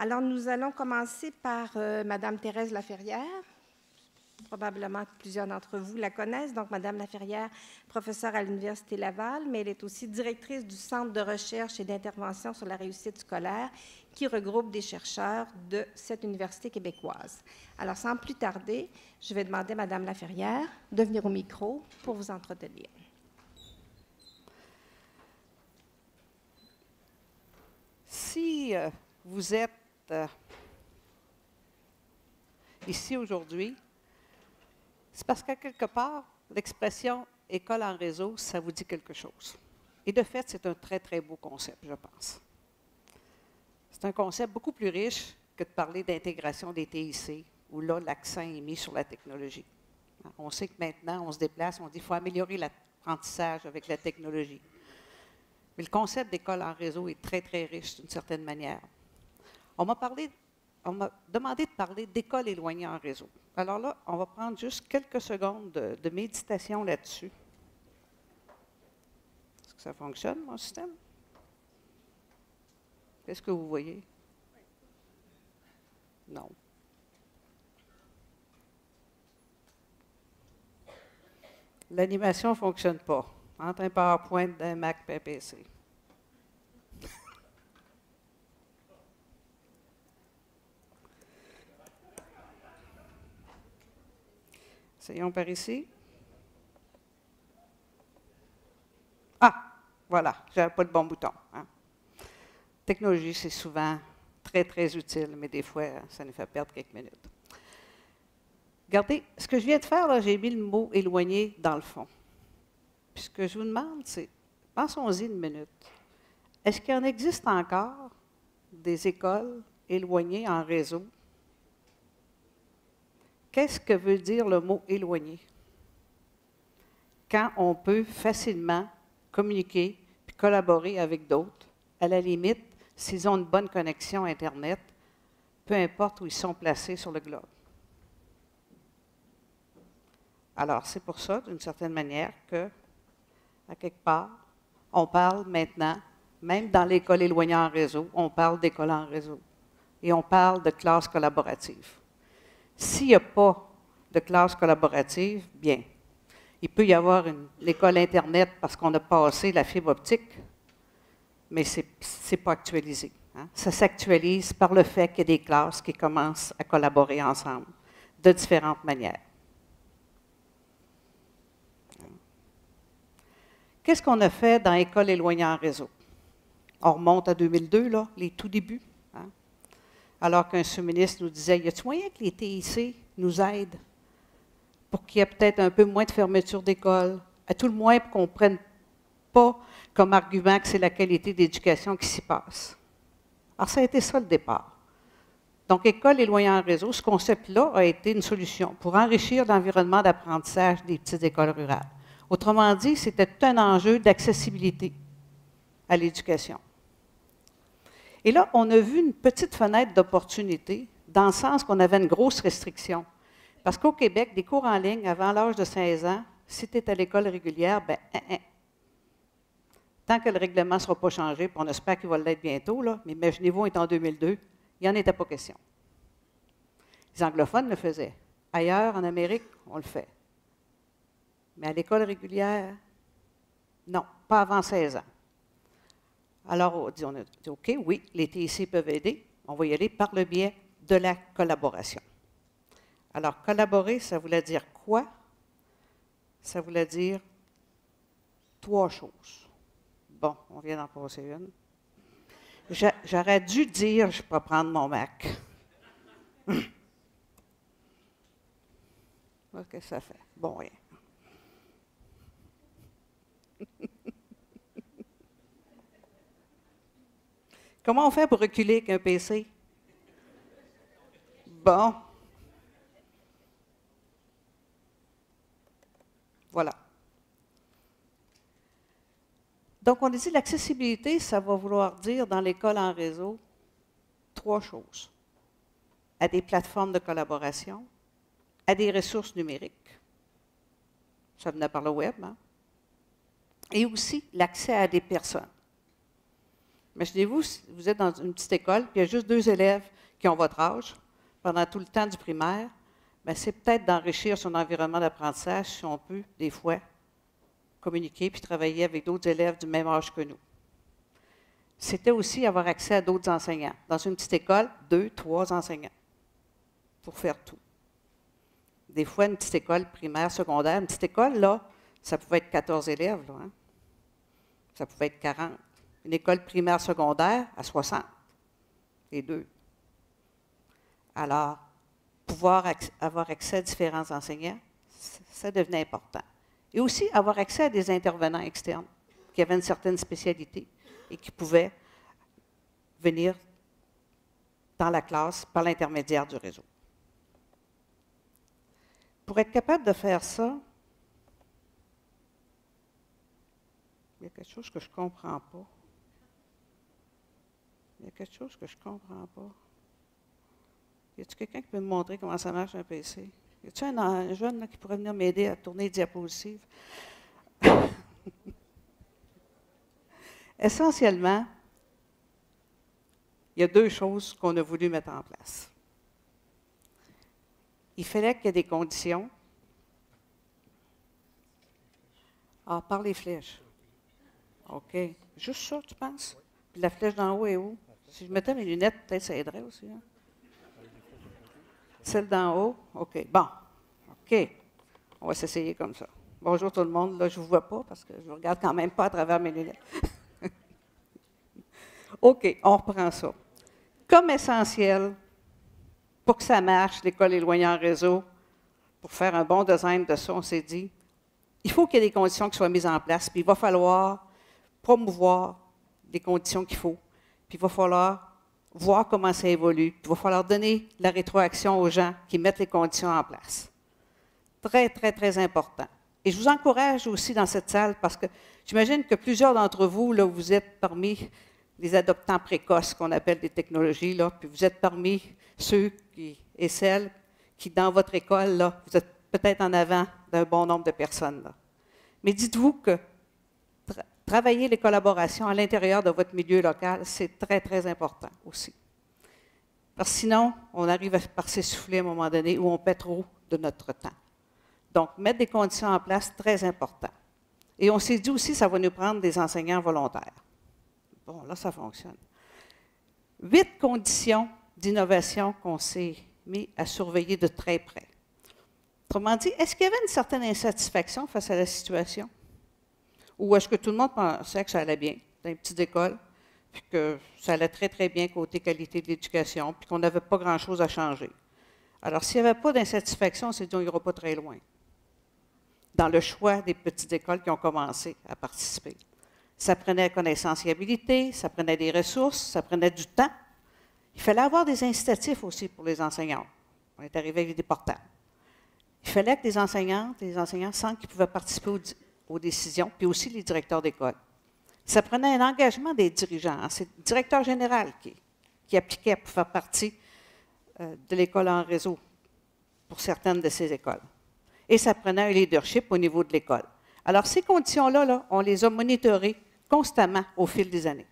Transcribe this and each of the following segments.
Alors, nous allons commencer par Madame Thérèse Laferrière. Probablement que plusieurs d'entre vous la connaissent. Donc, Madame Laferrière, professeure à l'Université Laval, mais elle est aussi directrice du Centre de recherche et d'intervention sur la réussite scolaire qui regroupe des chercheurs de cette université québécoise. Alors, sans plus tarder, je vais demander à Madame Laferrière de venir au micro pour vous entretenir. Si vous êtes ici aujourd'hui, c'est parce qu'à quelque part, l'expression « école en réseau », ça vous dit quelque chose. Et de fait, c'est un très, très beau concept, je pense. C'est un concept beaucoup plus riche que de parler d'intégration des TIC, où là, l'accent est mis sur la technologie. On sait que maintenant, on se déplace, on dit qu'il faut améliorer l'apprentissage avec la technologie. Mais le concept d'école en réseau est très, très riche d'une certaine manière. On m'a demandé de parler d'école éloignée en réseau. Alors là, on va prendre juste quelques secondes de méditation là-dessus. Est-ce que ça fonctionne, mon système? Qu'est-ce que vous voyez? Non. L'animation ne fonctionne pas. Entre un PowerPoint d'un Mac et un PC. Essayons par ici. Ah, voilà, je n'avais pas le bon bouton. Hein. Technologie, c'est souvent très, très utile, mais des fois, ça nous fait perdre quelques minutes. Regardez, ce que je viens de faire, là, j'ai mis le mot « éloigné » dans le fond. Puis ce que je vous demande, c'est, pensons-y une minute. Est-ce qu'il en existe encore des écoles éloignées en réseau? Qu'est-ce que veut dire le mot « éloigné » quand on peut facilement communiquer et collaborer avec d'autres, à la limite, s'ils ont une bonne connexion Internet, peu importe où ils sont placés sur le globe. Alors, c'est pour ça, d'une certaine manière, que, à quelque part, on parle maintenant, même dans l'école éloignée en réseau, on parle d'école en réseau. Et on parle de classe collaborative. S'il n'y a pas de classe collaborative, bien, il peut y avoir une école Internet parce qu'on a passé la fibre optique, mais ce n'est pas actualisé. Hein? Ça s'actualise par le fait qu'il y a des classes qui commencent à collaborer ensemble de différentes manières. Qu'est-ce qu'on a fait dans École éloignée en réseau? On remonte à 2002, là, les tout débuts. Hein? Alors qu'un sous-ministre nous disait, y a-t-il moyen que les TIC nous aident pour qu'il y ait peut-être un peu moins de fermeture d'école, à tout le moins pour qu'on ne prenne pas comme argument que c'est la qualité d'éducation qui s'y passe. Alors, ça a été ça le départ. Donc, École éloignée en réseau, ce concept-là a été une solution pour enrichir l'environnement d'apprentissage des petites écoles rurales. Autrement dit, c'était tout un enjeu d'accessibilité à l'éducation. Et là, on a vu une petite fenêtre d'opportunité dans le sens qu'on avait une grosse restriction. Parce qu'au Québec, des cours en ligne avant l'âge de 16 ans, si tu es à l'école régulière, bien, tant que le règlement ne sera pas changé, puis on espère qu'il va l'être bientôt, là, mais imaginez-vous, on est en 2002, il n'y en était pas question. Les anglophones le faisaient. Ailleurs, en Amérique, on le fait. Mais à l'école régulière, non, pas avant 16 ans. Alors, on a dit, OK, oui, les TIC peuvent aider. On va y aller par le biais de la collaboration. Alors, collaborer, ça voulait dire quoi? Ça voulait dire 3 choses. Bon, on vient d'en passer une. J'aurais dû dire, je peux prendre mon Mac. Qu'est-ce que ça fait? Bon, rien. Comment on fait pour reculer avec un PC? Bon. Voilà. Donc, on a dit l'accessibilité, ça va vouloir dire dans l'école en réseau 3 choses. À des plateformes de collaboration, à des ressources numériques, ça venait par le web, hein? Et aussi l'accès à des personnes. Imaginez-vous, vous êtes dans une petite école, puis il y a juste 2 élèves qui ont votre âge pendant tout le temps du primaire. Bien, c'est peut-être d'enrichir son environnement d'apprentissage si on peut, des fois, communiquer puis travailler avec d'autres élèves du même âge que nous. C'était aussi avoir accès à d'autres enseignants. Dans une petite école, 2, 3 enseignants pour faire tout. Des fois, une petite école primaire, secondaire, une petite école, là, ça pouvait être 14 élèves, là, hein? Ça pouvait être 40. Une école primaire, secondaire, à 60, les 2. Alors, pouvoir avoir accès à différents enseignants, ça devenait important. Et aussi avoir accès à des intervenants externes qui avaient une certaine spécialité et qui pouvaient venir dans la classe par l'intermédiaire du réseau. Pour être capable de faire ça, il y a quelque chose que je ne comprends pas. Il y a quelque chose que je ne comprends pas. Y a-t-il quelqu'un qui peut me montrer comment ça marche un PC? Y a-t-il un jeune là, qui pourrait venir m'aider à tourner les diapositives? Essentiellement, il y a 2 choses qu'on a voulu mettre en place. Il fallait qu'il y ait des conditions. Ah, par les flèches. OK. Juste ça, tu penses? Puis la flèche d'en haut est où? Si je mettais mes lunettes, peut-être ça aiderait aussi. Hein? Celle d'en haut? OK. Bon. OK. On va s'essayer comme ça. Bonjour tout le monde. Là, je ne vous vois pas parce que je ne regarde quand même pas à travers mes lunettes. OK, on reprend ça. Comme essentiel, pour que ça marche, l'école éloignée en réseau, pour faire un bon design de ça, on s'est dit, il faut qu'il y ait des conditions qui soient mises en place, puis il va falloir promouvoir les conditions qu'il faut, puis il va falloir voir comment ça évolue, puis il va falloir donner la rétroaction aux gens qui mettent les conditions en place. Très, très, très important. Et je vous encourage aussi dans cette salle, parce que j'imagine que plusieurs d'entre vous, là, vous êtes parmi les adoptants précoces qu'on appelle des technologies, là, puis vous êtes parmi ceux et celles qui, dans votre école, là, vous êtes peut-être en avant d'un bon nombre de personnes. Là. Mais dites-vous que travailler les collaborations à l'intérieur de votre milieu local, c'est très, très important aussi. Parce que sinon, on arrive par s'essouffler à un moment donné où on paie trop de notre temps. Donc, mettre des conditions en place, très important. Et on s'est dit aussi, ça va nous prendre des enseignants volontaires. Bon, là, ça fonctionne. 8 conditions d'innovation qu'on s'est mis à surveiller de très près. Autrement dit, est-ce qu'il y avait une certaine insatisfaction face à la situation? Ou est-ce que tout le monde pensait que ça allait bien dans les petites écoles, puis que ça allait très, très bien côté qualité de l'éducation, puis qu'on n'avait pas grand-chose à changer? Alors, s'il n'y avait pas d'insatisfaction, on s'est dit on n'ira pas très loin dans le choix des petites écoles qui ont commencé à participer. Ça prenait connaissance et habilité, ça prenait des ressources, ça prenait du temps. Il fallait avoir des incitatifs aussi pour les enseignants. On est arrivé avec des portables. Il fallait que les enseignantes et les enseignants sentent qu'ils pouvaient participer aux décisions, puis aussi les directeurs d'école. Ça prenait un engagement des dirigeants. C'est le directeur général qui appliquait pour faire partie de l'école en réseau pour certaines de ces écoles. Et ça prenait un leadership au niveau de l'école. Alors, ces conditions-là, là, on les a monitorées constamment au fil des années.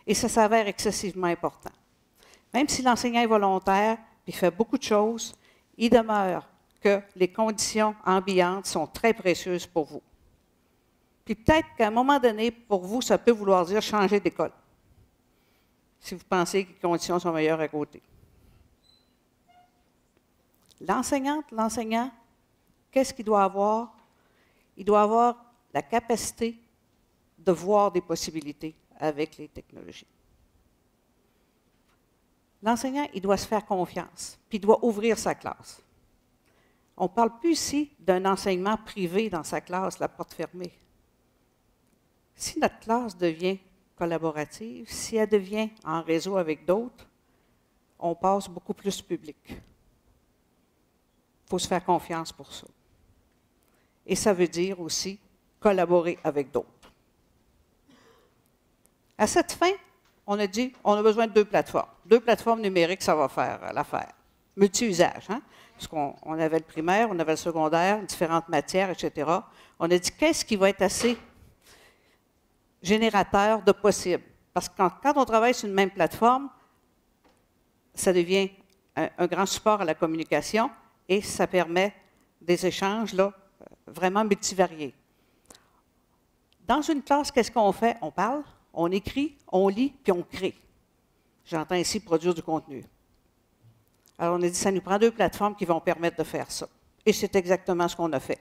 Et ça s'avère excessivement important. Même si l'enseignant est volontaire, il fait beaucoup de choses, il demeure que les conditions ambiantes sont très précieuses pour vous. Puis peut-être qu'à un moment donné, pour vous, ça peut vouloir dire changer d'école, si vous pensez que les conditions sont meilleures à côté. L'enseignante, l'enseignant, qu'est-ce qu'il doit avoir? Il doit avoir la capacité de voir des possibilités avec les technologies. L'enseignant, il doit se faire confiance, puis il doit ouvrir sa classe. On ne parle plus ici d'un enseignement privé dans sa classe, la porte fermée. Si notre classe devient collaborative, si elle devient en réseau avec d'autres, on passe beaucoup plus public. Il faut se faire confiance pour ça. Et ça veut dire aussi collaborer avec d'autres. À cette fin, on a dit on a besoin de 2 plateformes. 2 plateformes numériques, ça va faire l'affaire. Multi-usage, hein? Parce qu'on avait le primaire, on avait le secondaire, différentes matières, etc. On a dit qu'est-ce qui va être assez générateur de possible. Parce que quand on travaille sur une même plateforme, ça devient un grand support à la communication et ça permet des échanges là, vraiment multivariés. Dans une classe, qu'est-ce qu'on fait? On parle, on écrit, on lit, puis on crée. J'entends ici produire du contenu. Alors, on a dit, ça nous prend 2 plateformes qui vont permettre de faire ça. Et c'est exactement ce qu'on a fait.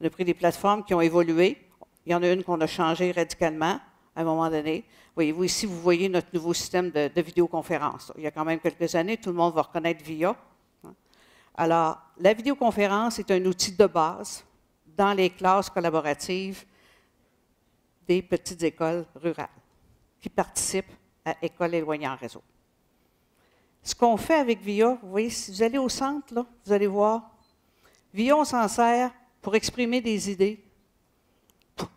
On a pris des plateformes qui ont évolué. Il y en a une qu'on a changée radicalement à un moment donné. Voyez-vous, ici, vous voyez notre nouveau système de vidéoconférence. Il y a quand même quelques années, tout le monde va reconnaître VIA. Alors, la vidéoconférence est un outil de base dans les classes collaboratives des petites écoles rurales qui participent à École éloignée en réseau. Ce qu'on fait avec VIA, vous voyez, si vous allez au centre, là, vous allez voir, VIA, on s'en sert pour exprimer des idées, pour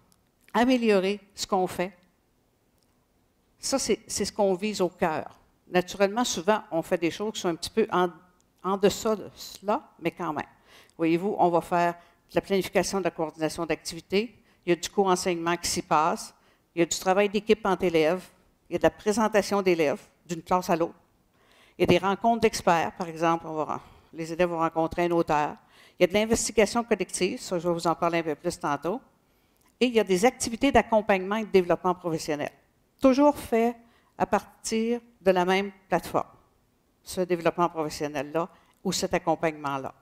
améliorer ce qu'on fait. Ça, c'est ce qu'on vise au cœur. Naturellement, souvent, on fait des choses qui sont un petit peu en deçà de cela, mais quand même. Voyez-vous, on va faire de la planification de la coordination d'activités, il y a du co-enseignement qui s'y passe, il y a du travail d'équipe entre élèves, il y a de la présentation d'élèves d'une classe à l'autre. Il y a des rencontres d'experts, par exemple, les élèves vont rencontrer un auteur. Il y a de l'investigation collective, ça je vais vous en parler un peu plus tantôt. Et il y a des activités d'accompagnement et de développement professionnel. Toujours fait à partir de la même plateforme, ce développement professionnel-là ou cet accompagnement-là.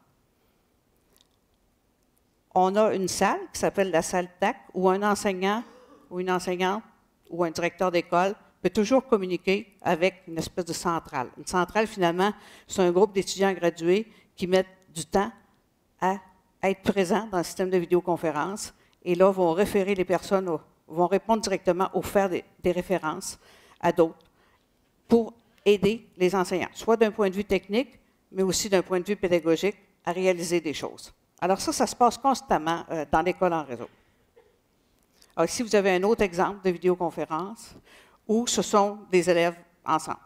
On a une salle qui s'appelle la salle TAC où un enseignant ou une enseignante ou un directeur d'école peut toujours communiquer avec une espèce de centrale. Une centrale, finalement, c'est un groupe d'étudiants gradués qui mettent du temps à être présents dans le système de vidéoconférence et là vont référer les personnes, vont répondre directement ou faire des références à d'autres pour aider les enseignants, soit d'un point de vue technique, mais aussi d'un point de vue pédagogique, à réaliser des choses. Alors ça se passe constamment dans l'école en réseau. Alors ici, vous avez un autre exemple de vidéoconférence où ce sont des élèves ensemble.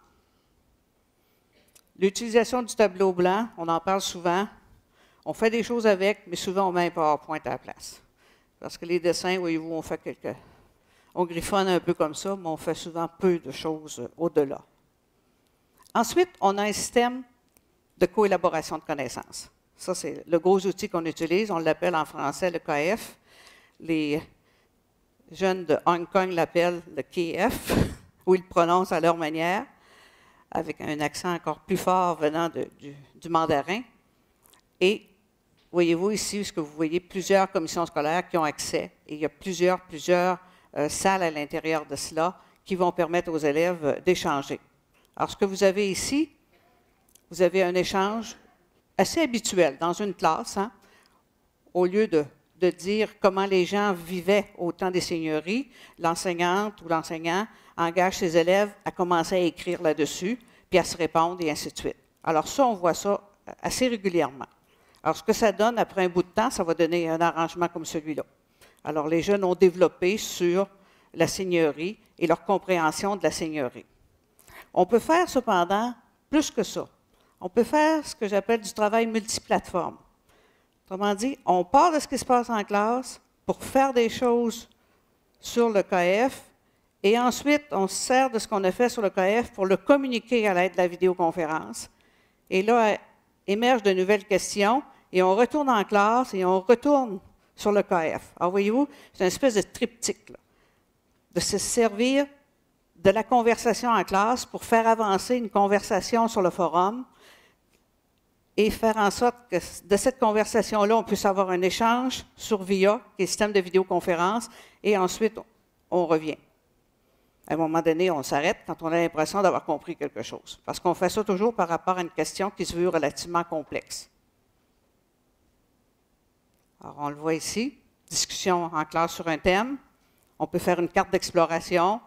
L'utilisation du tableau blanc, on en parle souvent. On fait des choses avec, mais souvent on met un PowerPoint à la place. Parce que les dessins, voyez-vous, on griffonne un peu comme ça, mais on fait souvent peu de choses au-delà. Ensuite, on a un système de coélaboration de connaissances. Ça, c'est le gros outil qu'on utilise. On l'appelle en français le KF. Les jeunes de Hong Kong l'appellent le KF, ou ils le prononcent à leur manière, avec un accent encore plus fort venant du mandarin. Et voyez-vous ici, ce que vous voyez, plusieurs commissions scolaires qui ont accès, et il y a plusieurs salles à l'intérieur de cela qui vont permettre aux élèves d'échanger. Alors, ce que vous avez ici, vous avez un échange assez habituel dans une classe, hein, au lieu de dire comment les gens vivaient au temps des seigneuries, l'enseignante ou l'enseignant engage ses élèves à commencer à écrire là-dessus, puis à se répondre et ainsi de suite. Alors ça, on voit ça assez régulièrement. Alors ce que ça donne, après un bout de temps, ça va donner un arrangement comme celui-là. Alors les jeunes ont développé sur la seigneurie et leur compréhension de la seigneurie. On peut faire cependant plus que ça. On peut faire ce que j'appelle du travail multiplateforme. Autrement dit, on part de ce qui se passe en classe pour faire des choses sur le KF et ensuite, on se sert de ce qu'on a fait sur le KF pour le communiquer à l'aide de la vidéoconférence. Et là, émergent de nouvelles questions et on retourne en classe et on retourne sur le KF. Alors, voyez-vous, c'est une espèce de triptyque, là, de se servir de la conversation en classe pour faire avancer une conversation sur le forum et faire en sorte que de cette conversation-là, on puisse avoir un échange sur VIA, qui est le système de vidéoconférence, et ensuite, on revient. À un moment donné, on s'arrête quand on a l'impression d'avoir compris quelque chose, parce qu'on fait ça toujours par rapport à une question qui se veut relativement complexe. Alors, on le voit ici, discussion en classe sur un thème. On peut faire une carte d'exploration.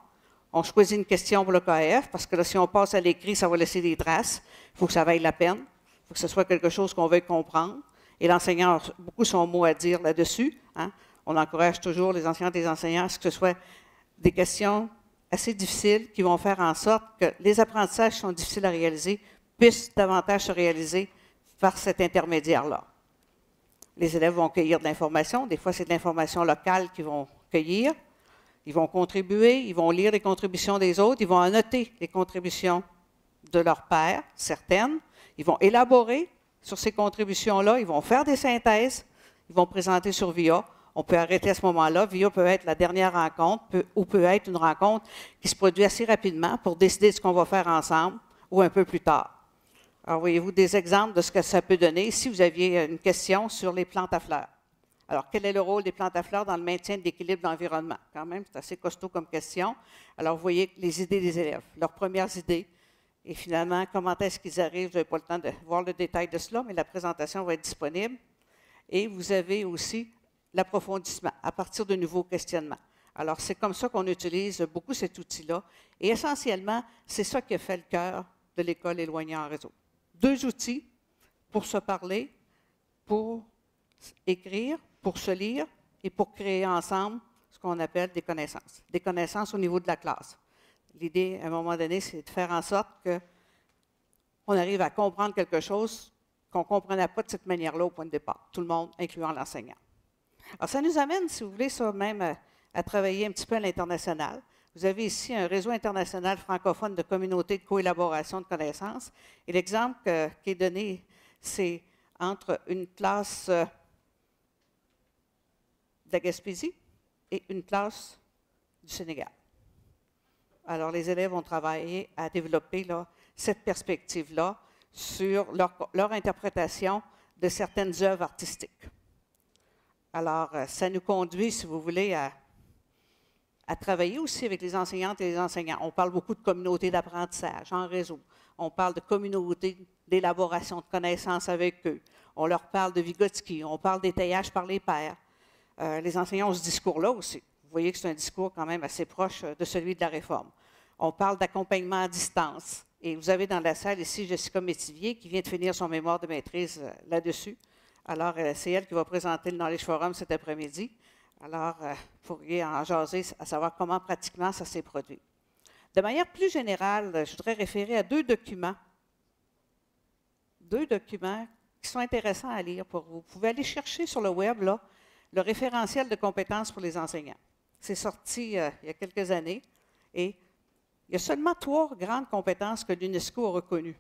On choisit une question pour le KF, parce que là, si on passe à l'écrit, ça va laisser des traces. Il faut que ça vaille la peine. Il faut que ce soit quelque chose qu'on veuille comprendre. Et l'enseignant a beaucoup son mot à dire là-dessus. Hein. On encourage toujours les enseignantes et les enseignants à ce que ce soit des questions assez difficiles qui vont faire en sorte que les apprentissages qui sont difficiles à réaliser puissent davantage se réaliser par cet intermédiaire-là. Les élèves vont cueillir de l'information. Des fois, c'est de l'information locale qu'ils vont cueillir. Ils vont contribuer, ils vont lire les contributions des autres, ils vont annoter les contributions de leurs pairs, certaines. Ils vont élaborer sur ces contributions-là, ils vont faire des synthèses, ils vont présenter sur VIA. On peut arrêter à ce moment-là. VIA peut être la dernière rencontre ou peut être une rencontre qui se produit assez rapidement pour décider de ce qu'on va faire ensemble ou un peu plus tard. Alors, voyez-vous des exemples de ce que ça peut donner. Ici, vous aviez une question sur les plantes à fleurs. Alors, quel est le rôle des plantes à fleurs dans le maintien de l'équilibre de l'environnement? Quand même, c'est assez costaud comme question. Alors, vous voyez les idées des élèves, leurs premières idées. Et finalement, comment est-ce qu'ils arrivent? Je n'ai pas le temps de voir le détail de cela, mais la présentation va être disponible. Et vous avez aussi l'approfondissement à partir de nouveaux questionnements. Alors, c'est comme ça qu'on utilise beaucoup cet outil-là. Et essentiellement, c'est ça qui a fait le cœur de l'école éloignée en réseau. 2 outils pour se parler, pour écrire, pour se lire et pour créer ensemble ce qu'on appelle des connaissances. Des connaissances au niveau de la classe. L'idée, à un moment donné, c'est de faire en sorte qu'on arrive à comprendre quelque chose qu'on ne comprenait pas de cette manière-là au point de départ. Tout le monde, incluant l'enseignant. Alors, ça nous amène, si vous voulez, ça même à travailler un petit peu à l'international. Vous avez ici un réseau international francophone de communautés de coélaboration de connaissances. Et l'exemple qui est donné, c'est entre une classe de la Gaspésie et une classe du Sénégal. Alors, les élèves ont travaillé à développer là, cette perspective-là sur leur interprétation de certaines œuvres artistiques. Alors, ça nous conduit, si vous voulez, à travailler aussi avec les enseignantes et les enseignants. On parle beaucoup de communautés d'apprentissage en réseau. On parle de communautés d'élaboration de connaissances avec eux. On leur parle de Vygotsky. On parle d'étayage par les pairs. Les enseignants ont ce discours-là aussi. Vous voyez que c'est un discours quand même assez proche de celui de la Réforme. On parle d'accompagnement à distance. Et vous avez dans la salle ici Jessica Métivier qui vient de finir son mémoire de maîtrise là-dessus. Alors, c'est elle qui va présenter le Knowledge Forum cet après-midi. Alors, vous pourriez en jaser à savoir comment pratiquement ça s'est produit. De manière plus générale, je voudrais référer à 2 documents. 2 documents qui sont intéressants à lire pour vous. Vous pouvez aller chercher sur le web là, le référentiel de compétences pour les enseignants. C'est sorti il y a quelques années et il y a seulement 3 grandes compétences que l'UNESCO a reconnues,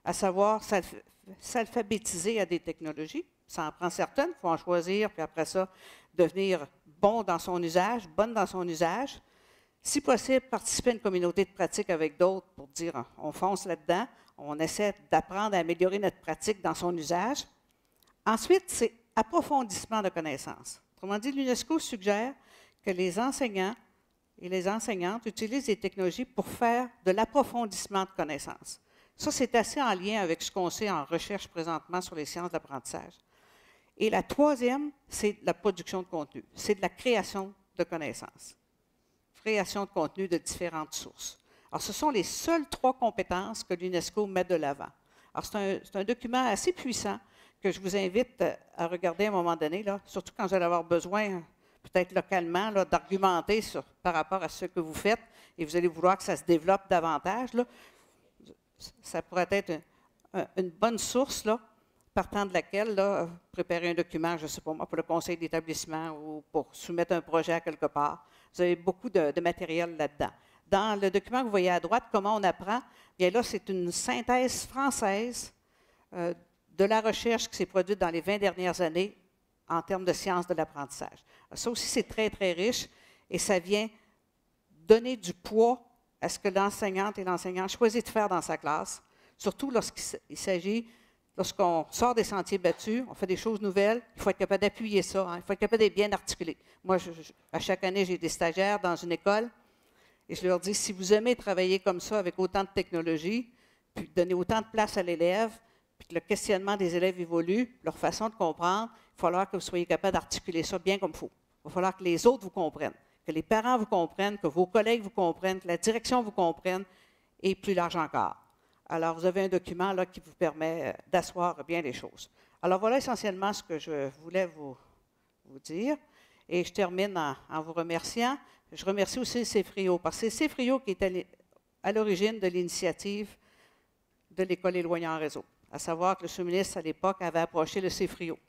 à savoir s'alphabétiser à des technologies. Ça en prend certaines, il faut en choisir, puis après ça, devenir bon dans son usage, bonne dans son usage. Si possible, participer à une communauté de pratique avec d'autres pour dire on fonce là-dedans, on essaie d'apprendre à améliorer notre pratique dans son usage. Ensuite, c'est approfondissement de connaissances. Autrement dit, l'UNESCO suggère que les enseignants et les enseignantes utilisent des technologies pour faire de l'approfondissement de connaissances. Ça, c'est assez en lien avec ce qu'on sait en recherche présentement sur les sciences d'apprentissage. Et la 3e, c'est la production de contenu. C'est de la création de connaissances. Création de contenu de différentes sources. Alors, ce sont les seules 3 compétences que l'UNESCO met de l'avant. Alors, c'est un document assez puissant que je vous invite à regarder à un moment donné, là, surtout quand vous allez avoir besoin, peut-être localement, d'argumenter par rapport à ce que vous faites et vous allez vouloir que ça se développe davantage. Là. Ça pourrait être une bonne source, là, partant de laquelle, là, préparer un document, je ne sais pas moi, pour le conseil d'établissement ou pour soumettre un projet à quelque part. Vous avez beaucoup de matériel là-dedans. Dans le document que vous voyez à droite, comment on apprend, bien là, c'est une synthèse française de la recherche qui s'est produite dans les 20 dernières années en termes de sciences de l'apprentissage. Ça aussi, c'est très, très riche et ça vient donner du poids à ce que l'enseignante et l'enseignant choisissent de faire dans sa classe, surtout lorsqu'il s'agit, lorsqu'on sort des sentiers battus, on fait des choses nouvelles, il faut être capable d'appuyer ça, hein, il faut être capable d'être bien articulé. Moi, à chaque année, j'ai des stagiaires dans une école et je leur dis, si vous aimez travailler comme ça avec autant de technologie, puis donner autant de place à l'élève, puis que le questionnement des élèves évolue, leur façon de comprendre, il va falloir que vous soyez capable d'articuler ça bien comme il faut. Il va falloir que les autres vous comprennent, que les parents vous comprennent, que vos collègues vous comprennent, que la direction vous comprenne, et plus large encore. Alors, vous avez un document là, qui vous permet d'asseoir bien les choses. Alors, voilà essentiellement ce que je voulais vous dire. Et je termine en vous remerciant. Je remercie aussi CFRIO, parce que c'est CFRIO qui est à l'origine de l'initiative de l'École éloignée en réseau. À savoir que le sous-ministre, à l'époque, avait approché le CFRIO.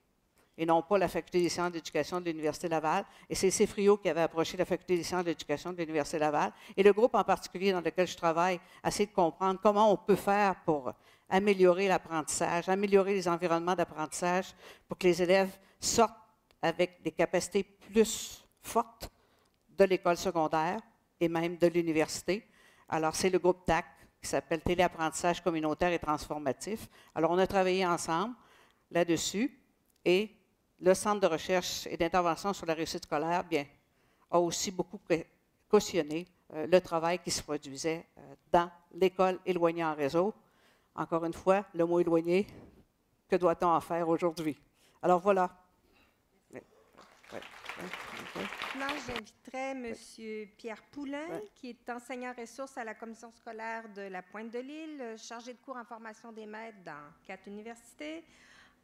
et non pas la Faculté des sciences d'éducation de l'Université Laval. Et c'est CFRIO qui avait approché la Faculté des sciences d'éducation de l'Université Laval. Et le groupe en particulier dans lequel je travaille essaie de comprendre comment on peut faire pour améliorer l'apprentissage, améliorer les environnements d'apprentissage pour que les élèves sortent avec des capacités plus fortes de l'école secondaire et même de l'université. Alors, c'est le groupe TAC qui s'appelle Téléapprentissage communautaire et transformatif. Alors, on a travaillé ensemble là-dessus et le Centre de recherche et d'intervention sur la réussite scolaire, bien, a aussi beaucoup cautionné le travail qui se produisait dans l'école éloignée en réseau. Encore une fois, le mot éloigné, que doit-on en faire aujourd'hui? Alors, voilà. Maintenant, j'inviterai M. Pierre Poulain, qui est enseignant ressources à la commission scolaire de la Pointe-de-l'Île, chargé de cours en formation des maîtres dans 4 universités,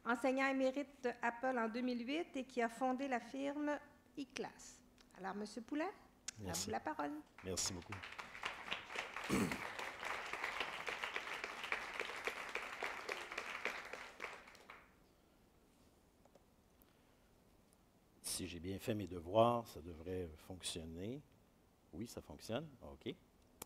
enseignant émérite de Apple en 2008 et qui a fondé la firme eClass. Alors, M. Poulain, à vous la parole. Merci beaucoup. Si j'ai bien fait mes devoirs, ça devrait fonctionner. Oui, ça fonctionne. OK.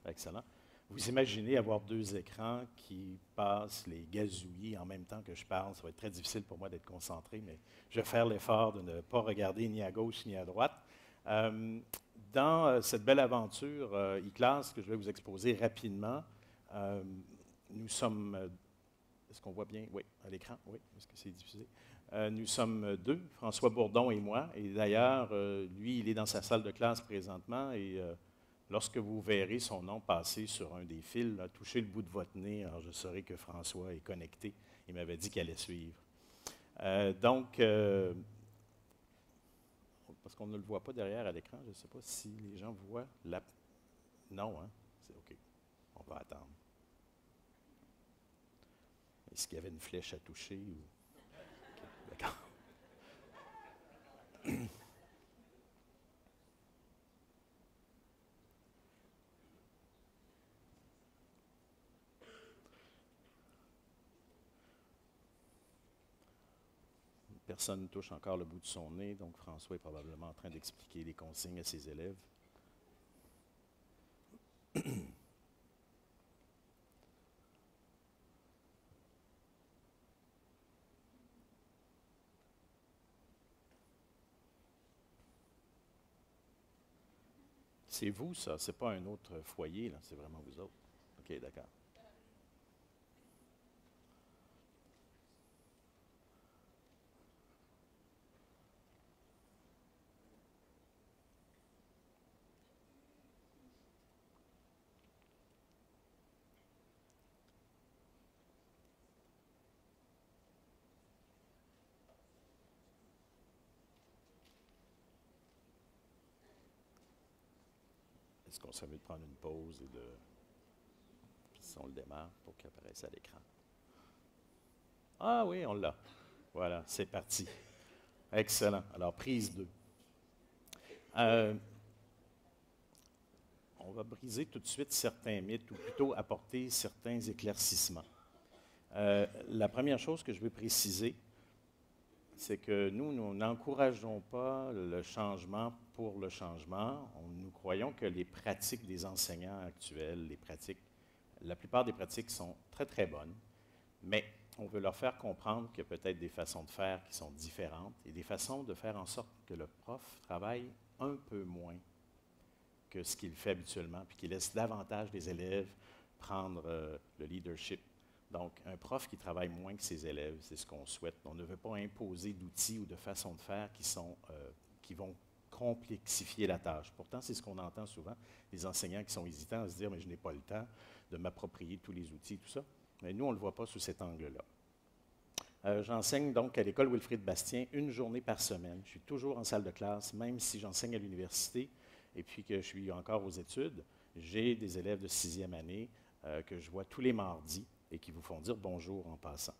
Excellent. Vous imaginez avoir 2 écrans qui passent les gazouillis en même temps que je parle. Ça va être très difficile pour moi d'être concentré, mais je vais faire l'effort de ne pas regarder ni à gauche ni à droite. Dans cette belle aventure eClass que je vais vous exposer rapidement, nous sommes... Est-ce qu'on voit bien? Oui, à l'écran. Oui, est-ce que c'est diffusé? Nous sommes 2, François Bourdon et moi. Et d'ailleurs, lui, il est dans sa salle de classe présentement. Et lorsque vous verrez son nom passer sur un des fils, là, touchez le bout de votre nez, alors je saurai que François est connecté. Il m'avait dit qu'il allait suivre. Parce qu'on ne le voit pas derrière à l'écran, je ne sais pas si les gens voient la... Non, hein? C'est OK. On va attendre. Est-ce qu'il y avait une flèche à toucher? Ou... Okay, d'accord. Personne ne touche encore le bout de son nez, donc François est probablement en train d'expliquer les consignes à ses élèves. C'est vous, ça, c'est pas un autre foyer, là, c'est vraiment vous autres. OK, d'accord. Est-ce qu'on serait mieux de prendre une pause et de... Puis si on le démarre pour qu'il apparaisse à l'écran. Ah oui, on l'a. Voilà, c'est parti. Excellent. Alors, prise 2. On va briser tout de suite certains mythes, ou plutôt apporter certains éclaircissements. La première chose que je veux préciser, c'est que nous n'encourageons pas le changement pour le changement. Nous croyons que les pratiques des enseignants actuels, la plupart des pratiques sont très, très bonnes, mais on veut leur faire comprendre qu'il y a peut-être des façons de faire qui sont différentes et des façons de faire en sorte que le prof travaille un peu moins que ce qu'il fait habituellement, puis qu'il laisse davantage les élèves prendre le leadership. Donc, un prof qui travaille moins que ses élèves, c'est ce qu'on souhaite. On ne veut pas imposer d'outils ou de façons de faire qui vont complexifier la tâche. Pourtant, c'est ce qu'on entend souvent, les enseignants qui sont hésitants à se dire « mais je n'ai pas le temps de m'approprier tous les outils, tout ça ». Mais nous, on ne le voit pas sous cet angle-là. J'enseigne donc à l'école Wilfrid Bastien 1 journée par semaine. Je suis toujours en salle de classe, même si j'enseigne à l'université et puis que je suis encore aux études. J'ai des élèves de 6e année que je vois tous les mardis et qui vous font dire bonjour en passant.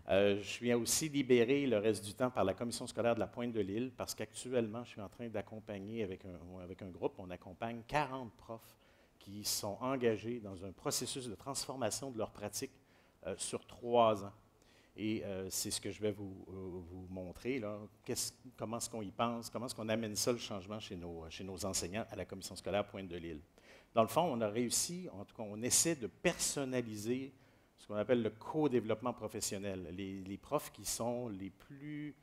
Je suis aussi libéré le reste du temps par la commission scolaire de la Pointe-de-l'Île parce qu'actuellement, je suis en train d'accompagner avec un groupe, on accompagne 40 profs qui sont engagés dans un processus de transformation de leur pratique sur 3 ans. Et c'est ce que je vais vous montrer, là. Comment est-ce qu'on y pense, comment est-ce qu'on amène ça, le changement chez nos enseignants à la commission scolaire Pointe-de-l'Île. Dans le fond, on a réussi, en tout cas, on essaie de personnaliser ce qu'on appelle le co-développement professionnel. Les profs qui sont les plus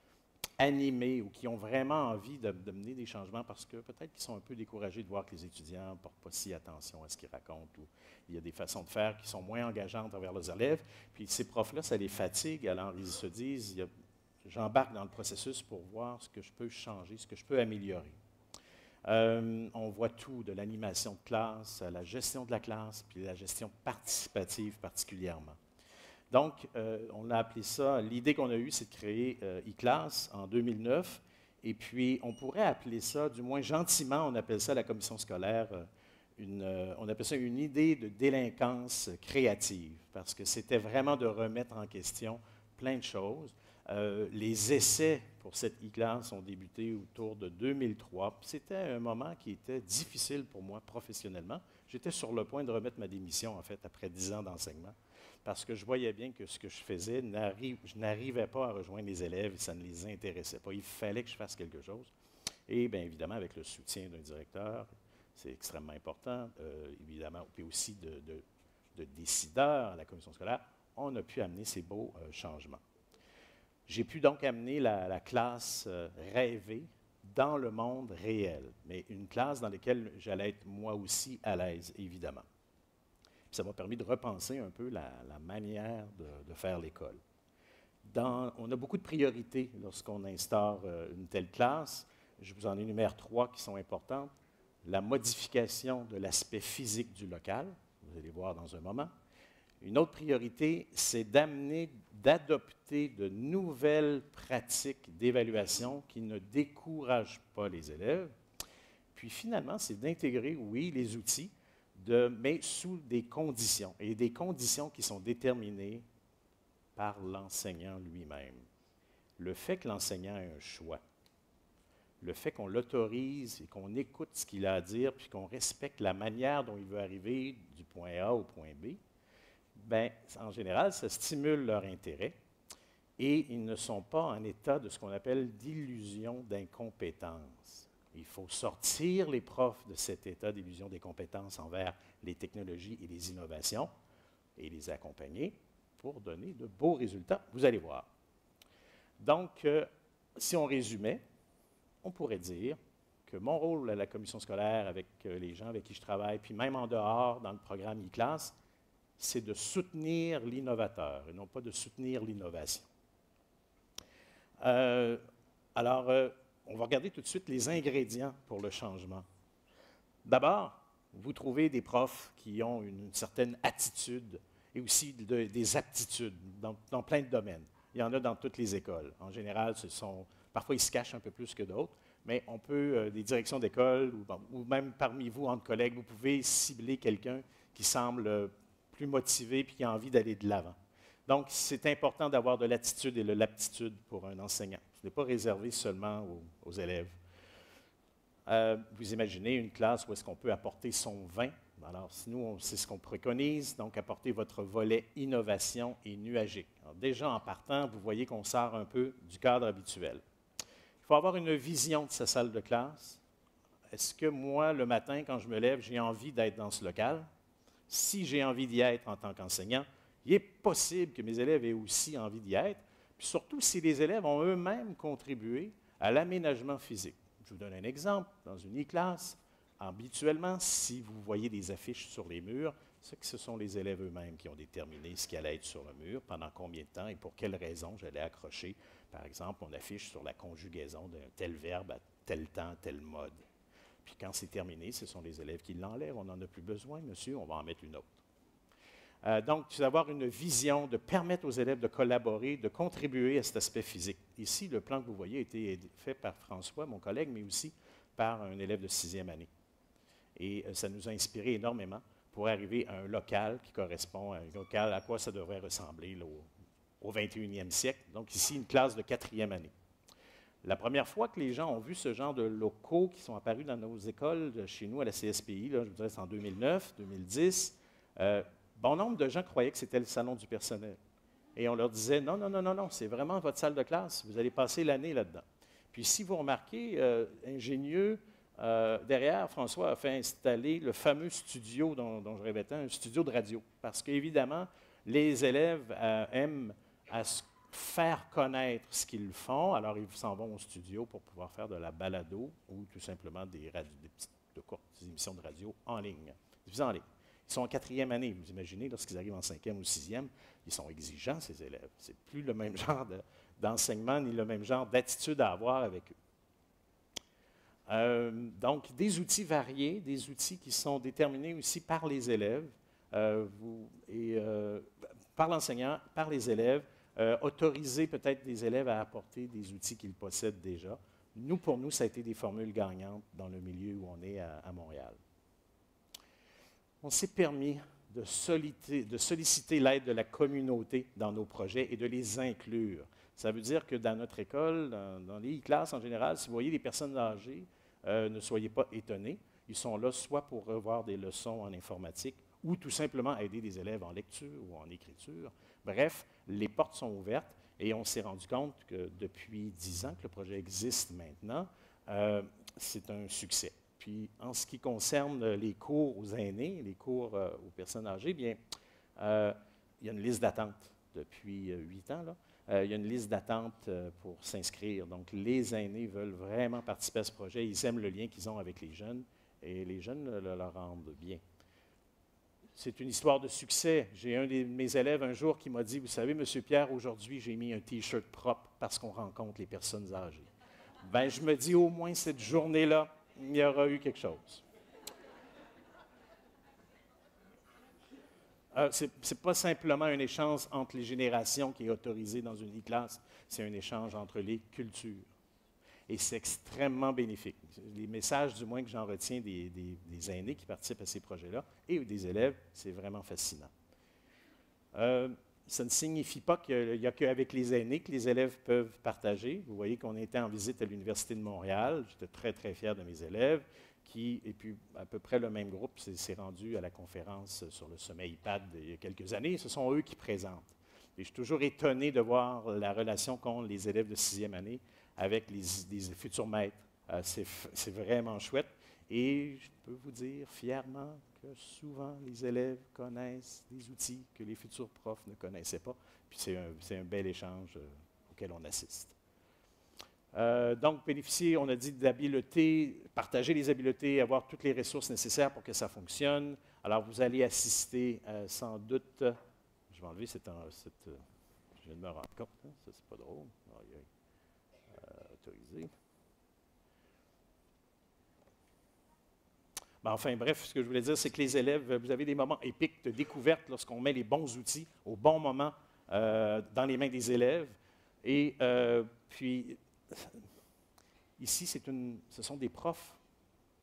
animés ou qui ont vraiment envie de mener des changements parce que peut-être qu'ils sont un peu découragés de voir que les étudiants ne portent pas si attention à ce qu'ils racontent ou il y a des façons de faire qui sont moins engageantes envers leurs élèves. Puis ces profs-là, ça les fatigue, alors ils se disent, j'embarque dans le processus pour voir ce que je peux changer, ce que je peux améliorer. On voit tout, de l'animation de classe à la gestion de la classe, puis la gestion participative particulièrement. Donc, on a appelé ça, l'idée qu'on a eue, c'est de créer e-class en 2009, et puis on pourrait appeler ça, du moins gentiment, on appelle ça la commission scolaire, on appelle ça une idée de délinquance créative, parce que c'était vraiment de remettre en question plein de choses. Les essais pour cette e-class ont débuté autour de 2003. C'était un moment qui était difficile pour moi professionnellement. J'étais sur le point de remettre ma démission, en fait, après 10 ans d'enseignement, parce que je voyais bien que ce que je faisais, je n'arrivais pas à rejoindre les élèves et ça ne les intéressait pas. Il fallait que je fasse quelque chose. Et bien évidemment, avec le soutien d'un directeur, c'est extrêmement important, évidemment, puis aussi de décideurs à la commission scolaire, on a pu amener ces beaux changements. J'ai pu donc amener la classe rêvée dans le monde réel, mais une classe dans laquelle j'allais être moi aussi à l'aise, évidemment. Puis ça m'a permis de repenser un peu la manière de faire l'école. On a beaucoup de priorités lorsqu'on instaure une telle classe. Je vous en énumère 3 qui sont importantes. La modification de l'aspect physique du local, vous allez voir dans un moment. Une autre priorité, c'est d'adopter de nouvelles pratiques d'évaluation qui ne découragent pas les élèves. Puis finalement, c'est d'intégrer, oui, les outils, mais sous des conditions, et des conditions qui sont déterminées par l'enseignant lui-même. Le fait que l'enseignant ait un choix, le fait qu'on l'autorise et qu'on écoute ce qu'il a à dire, puis qu'on respecte la manière dont il veut arriver du point A au point B, bien, en général, ça stimule leur intérêt et ils ne sont pas en état de ce qu'on appelle d'illusion d'incompétence. Il faut sortir les profs de cet état d'illusion d'incompétence envers les technologies et les innovations et les accompagner pour donner de beaux résultats. Vous allez voir. Donc, si on résumait, on pourrait dire que mon rôle à la commission scolaire avec les gens avec qui je travaille, puis même en dehors dans le programme e-class, c'est de soutenir l'innovateur et non pas de soutenir l'innovation. Alors, on va regarder tout de suite les ingrédients pour le changement. D'abord, vous trouvez des profs qui ont une certaine attitude et aussi des aptitudes dans plein de domaines. Il y en a dans toutes les écoles. En général, parfois ils se cachent un peu plus que d'autres, mais on peut, des directions d'école ou même parmi vous, entre collègues, vous pouvez cibler quelqu'un qui semble plus motivé et qui a envie d'aller de l'avant. Donc, c'est important d'avoir de l'attitude et de l'aptitude pour un enseignant. Ce n'est pas réservé seulement aux élèves. Vous imaginez une classe où est-ce qu'on peut apporter son vin. Alors, nous, c'est ce qu'on préconise, donc apporter votre volet innovation et nuagique. Alors, déjà, en partant, vous voyez qu'on sort un peu du cadre habituel. Il faut avoir une vision de sa salle de classe. Est-ce que moi, le matin, quand je me lève, j'ai envie d'être dans ce local? Si j'ai envie d'y être en tant qu'enseignant, il est possible que mes élèves aient aussi envie d'y être, puis surtout si les élèves ont eux-mêmes contribué à l'aménagement physique. Je vous donne un exemple. Dans une e-class, habituellement, si vous voyez des affiches sur les murs, c'est que ce sont les élèves eux-mêmes qui ont déterminé ce qui allait être sur le mur, pendant combien de temps et pour quelles raisons j'allais accrocher. Par exemple, on affiche sur la conjugaison d'un tel verbe à tel temps, tel mode. Puis quand c'est terminé, ce sont les élèves qui l'enlèvent. On n'en a plus besoin, monsieur, on va en mettre une autre. Donc, c'est d'avoir une vision, de permettre aux élèves de collaborer, de contribuer à cet aspect physique. Ici, le plan que vous voyez a été fait par François, mon collègue, mais aussi par un élève de 6e année. Et ça nous a inspiré énormément pour arriver à un local qui correspond à un local à quoi ça devrait ressembler là, au 21e siècle. Donc ici, une classe de 4e année. La première fois que les gens ont vu ce genre de locaux qui sont apparus dans nos écoles, chez nous à la CSPI, là, je vous dirais c'est en 2009, 2010, bon nombre de gens croyaient que c'était le salon du personnel. Et on leur disait, non, non, non, non, non, c'est vraiment votre salle de classe, vous allez passer l'année là-dedans. Puis si vous remarquez, ingénieux, derrière, François a fait installer le fameux studio dont je rêvais tant, un studio de radio. Parce qu'évidemment, les élèves aiment à se faire connaître ce qu'ils font, alors ils s'en vont au studio pour pouvoir faire de la balado ou tout simplement des petites, de courtes émissions de radio en ligne, diffusées en ligne. Ils sont en 4e année, vous imaginez, lorsqu'ils arrivent en 5e ou 6e, ils sont exigeants, ces élèves. Ce n'est plus le même genre d'enseignement ni le même genre d'attitude à avoir avec eux. Donc, des outils variés, des outils qui sont déterminés aussi par les élèves, par l'enseignant, par les élèves, autoriser peut-être des élèves à apporter des outils qu'ils possèdent déjà. Pour nous, ça a été des formules gagnantes dans le milieu où on est à Montréal. On s'est permis de solliciter l'aide de la communauté dans nos projets et de les inclure. Ça veut dire que dans notre école, dans les classes en général, si vous voyez des personnes âgées, ne soyez pas étonnés. Ils sont là soit pour revoir des leçons en informatique ou tout simplement aider des élèves en lecture ou en écriture. Bref, les portes sont ouvertes et on s'est rendu compte que depuis 10 ans que le projet existe maintenant, c'est un succès. Puis, en ce qui concerne les cours aux aînés, les cours aux personnes âgées, bien, il y a une liste d'attente depuis 8 ans. Là. Il y a une liste d'attente pour s'inscrire. Donc, les aînés veulent vraiment participer à ce projet. Ils aiment le lien qu'ils ont avec les jeunes et les jeunes le leur rendent bien. C'est une histoire de succès. J'ai un de mes élèves un jour qui m'a dit, « Vous savez, M. Pierre, aujourd'hui, j'ai mis un T-shirt propre parce qu'on rencontre les personnes âgées. » Bien, je me dis, au moins cette journée-là, il y aura eu quelque chose. Ce n'est pas simplement un échange entre les générations qui est autorisé dans une e-classe, c'est un échange entre les cultures. Et c'est extrêmement bénéfique. Les messages, du moins, que j'en retiens des aînés qui participent à ces projets-là et des élèves, c'est vraiment fascinant. Ça ne signifie pas qu'il n'y a qu'avec les aînés que les élèves peuvent partager. Vous voyez qu'on était en visite à l'Université de Montréal. J'étais très, très fier de mes élèves. Et puis, à peu près le même groupe s'est rendu à la conférence sur le sommet IPAD il y a quelques années. Ce sont eux qui présentent. Et je suis toujours étonné de voir la relation qu'ont les élèves de 6e année avec les futurs maîtres. C'est vraiment chouette. Et je peux vous dire fièrement que souvent, les élèves connaissent des outils que les futurs profs ne connaissaient pas. Puis c'est un bel échange auquel on assiste. Donc, bénéficier, on a dit, d'habiletés, partager les habiletés, avoir toutes les ressources nécessaires pour que ça fonctionne. Alors, vous allez assister sans doute, je vais enlever cette je viens de me rendre compte, hein, ça c'est pas drôle. Autorisé. Ben, enfin, bref, ce que je voulais dire, c'est que les élèves, vous avez des moments épiques de découverte lorsqu'on met les bons outils au bon moment dans les mains des élèves. Et puis, ici, ce sont des profs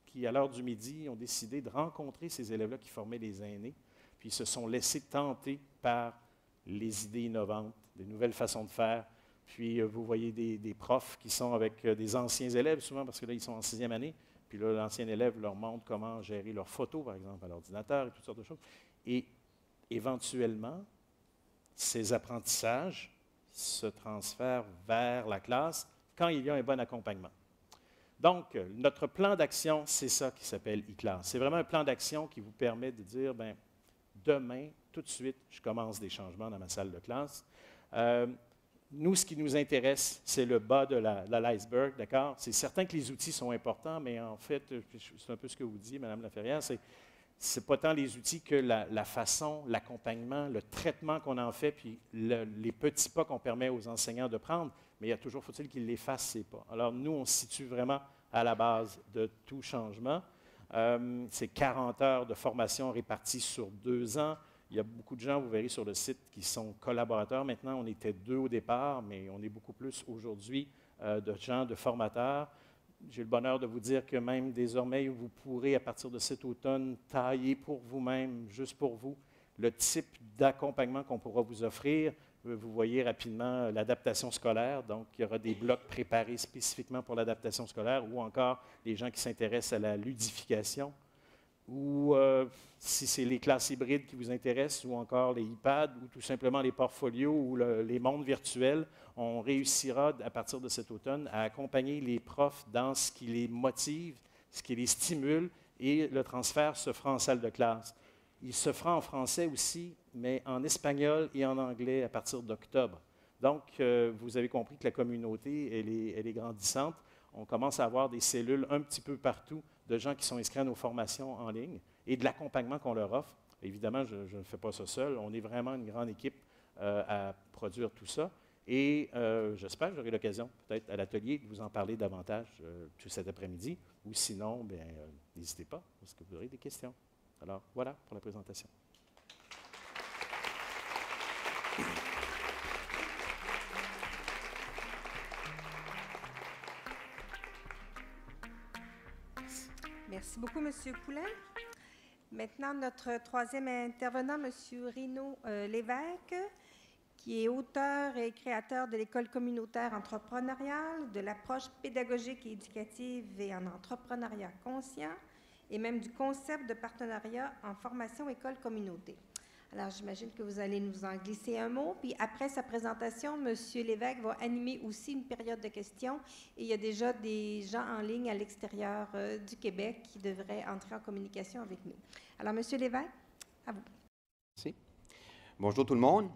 qui, à l'heure du midi, ont décidé de rencontrer ces élèves-là qui formaient les aînés, puis ils se sont laissés tenter par les idées innovantes, des nouvelles façons de faire. Puis, vous voyez des profs qui sont avec des anciens élèves, souvent parce que là, ils sont en 6e année. Puis là, l'ancien élève leur montre comment gérer leurs photos, par exemple, à l'ordinateur et toutes sortes de choses. Et éventuellement, ces apprentissages se transfèrent vers la classe quand il y a un bon accompagnement. Donc, notre plan d'action, c'est ça qui s'appelle e-classe. C'est vraiment un plan d'action qui vous permet de dire, bien, demain, tout de suite, je commence des changements dans ma salle de classe. Nous, ce qui nous intéresse, c'est le bas de l'iceberg, d'accord? C'est certain que les outils sont importants, mais en fait, c'est un peu ce que vous disiez, Mme Laferrière, c'est pas tant les outils que la façon, l'accompagnement, le traitement qu'on en fait, puis les petits pas qu'on permet aux enseignants de prendre, mais il y a toujours, faut-il qu'ils les fassent, ces pas. Alors, nous, on se situe vraiment à la base de tout changement. C'est 40 heures de formation réparties sur 2 ans. Il y a beaucoup de gens, vous verrez sur le site, qui sont collaborateurs. Maintenant, on était 2 au départ, mais on est beaucoup plus aujourd'hui de gens, de formateurs. J'ai le bonheur de vous dire que même désormais, vous pourrez, à partir de cet automne, tailler pour vous-même, juste pour vous, le type d'accompagnement qu'on pourra vous offrir. Vous voyez rapidement l'adaptation scolaire. Donc, il y aura des blocs préparés spécifiquement pour l'adaptation scolaire ou encore les gens qui s'intéressent à la ludification. Ou Si c'est les classes hybrides qui vous intéressent ou encore les iPads ou tout simplement les portfolios ou les mondes virtuels, on réussira à partir de cet automne à accompagner les profs dans ce qui les motive, ce qui les stimule et le transfert se fera en salle de classe. Il se fera en français aussi, mais en espagnol et en anglais à partir d'octobre. Donc, vous avez compris que la communauté, elle est grandissante. On commence à avoir des cellules un petit peu partout de gens qui sont inscrits à nos formations en ligne et de l'accompagnement qu'on leur offre. Évidemment, je ne fais pas ça seul. On est vraiment une grande équipe à produire tout ça. Et j'espère que j'aurai l'occasion, peut-être à l'atelier, de vous en parler davantage tout cet après-midi. Ou sinon, n'hésitez pas, parce que vous aurez des questions. Alors, voilà pour la présentation. Merci beaucoup, M. Poulin. Maintenant, notre troisième intervenant, M. Rino Lévesque, qui est auteur et créateur de l'École communautaire entrepreneuriale, de l'approche pédagogique et éducative et en entrepreneuriat conscient, et même du concept de partenariat en formation école-communauté. Alors, j'imagine que vous allez nous en glisser un mot. Puis après sa présentation, M. Lévesque va animer aussi une période de questions. Et il y a déjà des gens en ligne à l'extérieur du Québec qui devraient entrer en communication avec nous. Alors, M. Lévesque, à vous. Merci. Bonjour tout le monde.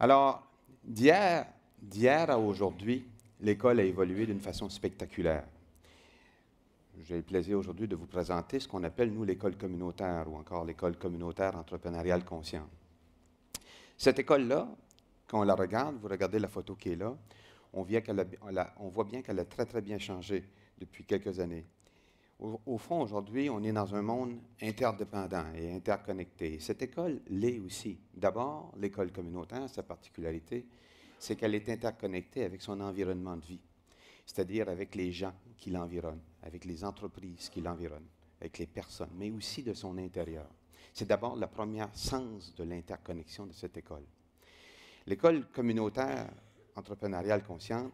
Alors, d'hier à aujourd'hui, l'école a évolué d'une façon spectaculaire. J'ai le plaisir aujourd'hui de vous présenter ce qu'on appelle, nous, l'école communautaire ou encore l'école communautaire entrepreneuriale consciente. Cette école-là, quand on la regarde, vous regardez la photo qui est là, on voit bien qu'elle a très, très bien changé depuis quelques années. Au fond, aujourd'hui, on est dans un monde interdépendant et interconnecté. Cette école l'est aussi. D'abord, l'école communautaire, sa particularité, c'est qu'elle est interconnectée avec son environnement de vie, c'est-à-dire avec les gens qui l'environnent, avec les entreprises qui l'environnent, avec les personnes, mais aussi de son intérieur. C'est d'abord le premier sens de l'interconnexion de cette école. L'école communautaire entrepreneuriale consciente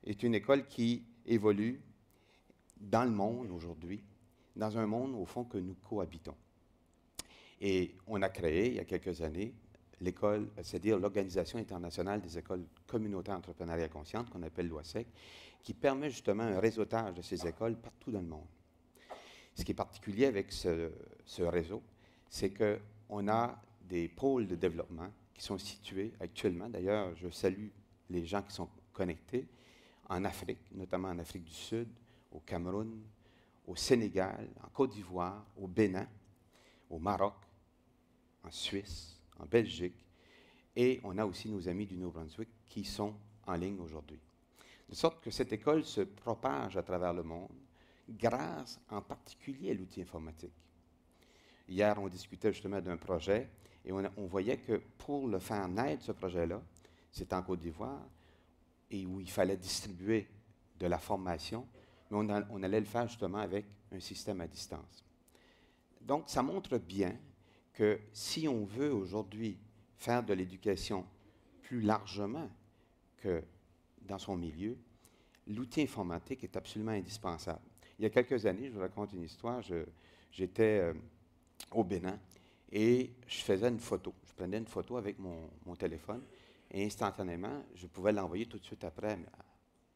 est une école qui évolue dans le monde aujourd'hui, dans un monde, au fond, que nous cohabitons. Et on a créé, il y a quelques années, l'école, c'est-à-dire l'Organisation internationale des écoles communautaires entrepreneuriales conscientes, qu'on appelle l'OASEC, qui permet justement un réseautage de ces écoles partout dans le monde. Ce qui est particulier avec ce réseau, c'est qu'on a des pôles de développement qui sont situés actuellement. D'ailleurs, je salue les gens qui sont connectés en Afrique, notamment en Afrique du Sud, au Cameroun, au Sénégal, en Côte d'Ivoire, au Bénin, au Maroc, en Suisse, en Belgique, et on a aussi nos amis du Nouveau-Brunswick qui sont en ligne aujourd'hui. De sorte que cette école se propage à travers le monde grâce en particulier à l'outil informatique. Hier, on discutait justement d'un projet et on voyait que pour le faire naître, ce projet-là, c'était en Côte d'Ivoire, et où il fallait distribuer de la formation, mais on allait le faire justement avec un système à distance. Donc, ça montre bien que si on veut aujourd'hui faire de l'éducation plus largement que dans son milieu, l'outil informatique est absolument indispensable. Il y a quelques années, je vous raconte une histoire, j'étais au Bénin et je faisais une photo. Je prenais une photo avec mon téléphone et instantanément, je pouvais l'envoyer tout de suite après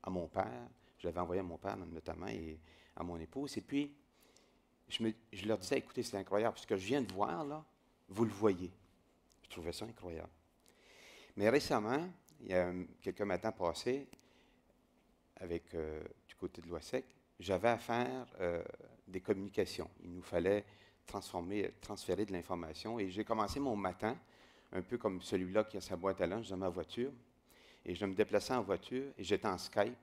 à mon père. Je l'avais envoyé à mon père notamment et à mon épouse. Et puis, je leur disais, écoutez, c'est incroyable, ce que je viens de voir, là, vous le voyez. Je trouvais ça incroyable. Mais récemment, il y a quelques matins passés, avec du côté de l'OASEC, j'avais à faire des communications. Il nous fallait transférer de l'information. Et j'ai commencé mon matin, un peu comme celui-là qui a sa boîte à lunch dans ma voiture. Et je me déplaçais en voiture et j'étais en Skype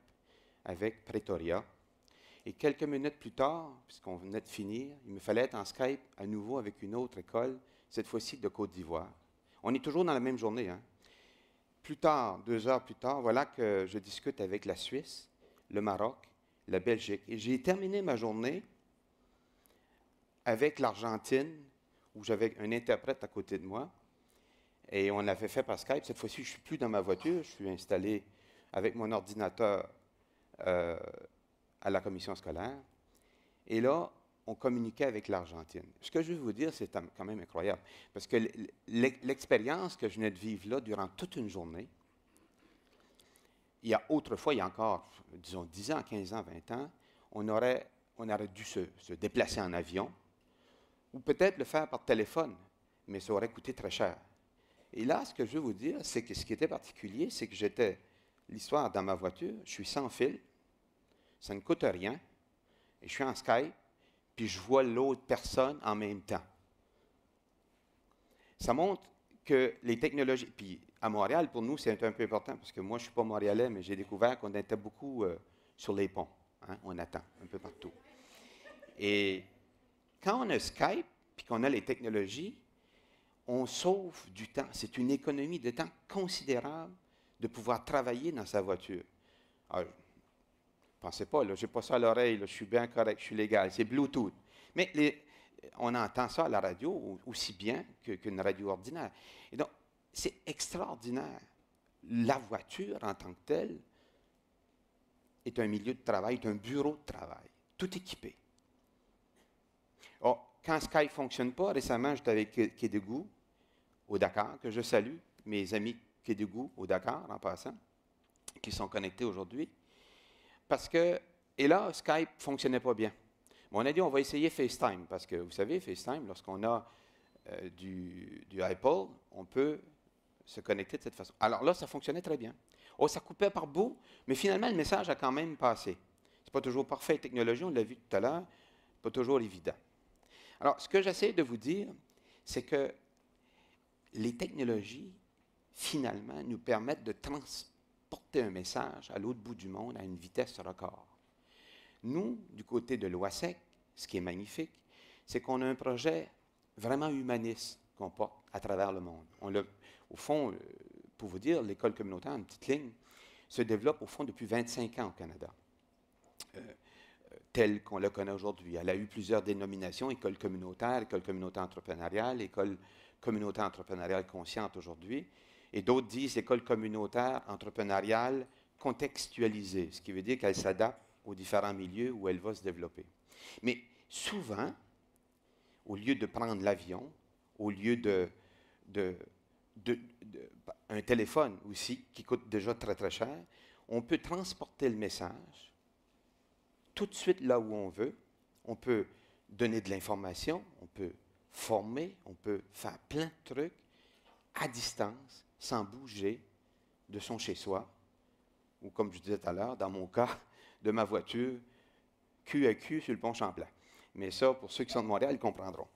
avec Pretoria. Et quelques minutes plus tard, puisqu'on venait de finir, il me fallait être en Skype à nouveau avec une autre école, cette fois-ci de Côte d'Ivoire. On est toujours dans la même journée, hein? Plus tard, 2 heures plus tard, voilà que je discute avec la Suisse, le Maroc, la Belgique. Et j'ai terminé ma journée avec l'Argentine, où j'avais un interprète à côté de moi. Et on l'avait fait par Skype. Cette fois-ci, je ne suis plus dans ma voiture. Je suis installé avec mon ordinateur à la commission scolaire. Et là, on communiquait avec l'Argentine. Ce que je veux vous dire, c'est quand même incroyable, parce que l'expérience que je venais de vivre là durant toute une journée, autrefois, il y a encore, disons, 10 ans, 15 ans, 20 ans, on aurait dû se déplacer en avion, ou peut-être le faire par téléphone, mais ça aurait coûté très cher. Et là, ce que je veux vous dire, c'est que ce qui était particulier, c'est que l'histoire dans ma voiture, je suis sans fil, ça ne coûte rien, et je suis en Skype, puis je vois l'autre personne en même temps. Ça montre que les technologies, puis à Montréal, pour nous, c'est un peu important, parce que moi, je ne suis pas montréalais, mais j'ai découvert qu'on était beaucoup sur les ponts. Hein, on attend un peu partout. Et quand on a Skype, puis qu'on a les technologies, on sauve du temps. C'est une économie de temps considérable de pouvoir travailler dans sa voiture. Alors, pensez pas, je n'ai pas ça à l'oreille, je suis bien correct, je suis légal, c'est Bluetooth. Mais on entend ça à la radio aussi bien qu'une radio ordinaire. Et donc, c'est extraordinaire. La voiture en tant que telle est un milieu de travail, est un bureau de travail, tout équipé. Or, quand Skype ne fonctionne pas, récemment, j'étais avec Kédougou, au Dakar, que je salue, mes amis Kédougou au Dakar, en passant, qui sont connectés aujourd'hui. Et là, Skype ne fonctionnait pas bien. Mais on a dit, on va essayer FaceTime, parce que vous savez, FaceTime, lorsqu'on a du Apple, on peut se connecter de cette façon. Alors là, ça fonctionnait très bien. Oh, ça coupait par bout, mais finalement, le message a quand même passé. Ce n'est pas toujours parfait, la technologie, on l'a vu tout à l'heure, pas toujours évident. Alors, ce que j'essaie de vous dire, c'est que les technologies, finalement, nous permettent de transporter un message à l'autre bout du monde à une vitesse record. Nous, du côté de l'OASEC, ce qui est magnifique, c'est qu'on a un projet vraiment humaniste qu'on porte à travers le monde. Au fond, pour vous dire, l'école communautaire, en petite ligne, se développe au fond depuis 25 ans au Canada, telle qu'on le connaît aujourd'hui. Elle a eu plusieurs dénominations, école communautaire entrepreneuriale, école communautaire entrepreneuriale consciente aujourd'hui, et d'autres disent école communautaire entrepreneuriale contextualisée, ce qui veut dire qu'elle s'adapte aux différents milieux où elle va se développer. Mais souvent, au lieu de prendre l'avion, au lieu un téléphone aussi, qui coûte déjà très très cher, on peut transporter le message tout de suite là où on veut. On peut donner de l'information, on peut former, on peut faire plein de trucs à distance, sans bouger de son chez-soi, ou comme je disais tout à l'heure, dans mon cas, de ma voiture, cul à cul sur le pont Champlain. Mais ça, pour ceux qui sont de Montréal, ils comprendront.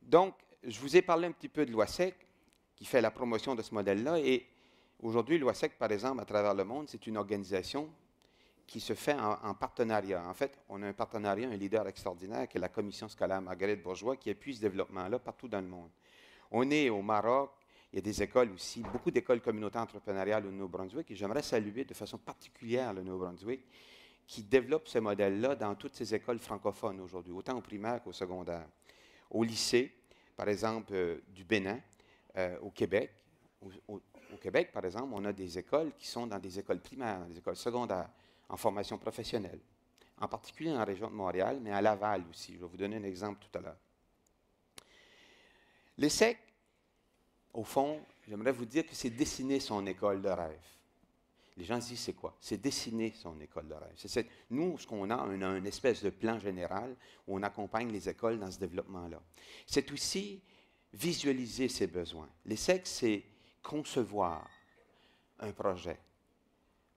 Donc, je vous ai parlé un petit peu de l'OASEC, qui fait la promotion de ce modèle-là, et aujourd'hui, l'OASEC, par exemple, à travers le monde, c'est une organisation qui se fait en partenariat. En fait, on a un partenariat, un leader extraordinaire, qui est la Commission scolaire Marguerite Bourgeois, qui appuie ce développement-là partout dans le monde. On est au Maroc, il y a des écoles aussi, beaucoup d'écoles communautaires entrepreneuriales au Nouveau-Brunswick, et j'aimerais saluer de façon particulière le Nouveau-Brunswick, qui développe ce modèle-là dans toutes ces écoles francophones aujourd'hui, autant au primaire qu'au secondaire. Au lycée, par exemple, du Bénin, au Québec. Au Québec, par exemple, on a des écoles qui sont dans des écoles primaires, des écoles secondaires, en formation professionnelle, en particulier dans la région de Montréal, mais à Laval aussi. Je vais vous donner un exemple tout à l'heure. L'ESSEC, au fond, j'aimerais vous dire que c'est dessiner son école de rêve. Les gens se disent, c'est quoi? C'est dessiner son école de rêve. Nous, ce qu'on a, on a une espèce de plan général où on accompagne les écoles dans ce développement-là. C'est aussi visualiser ses besoins. L'ESSEC, c'est concevoir un projet,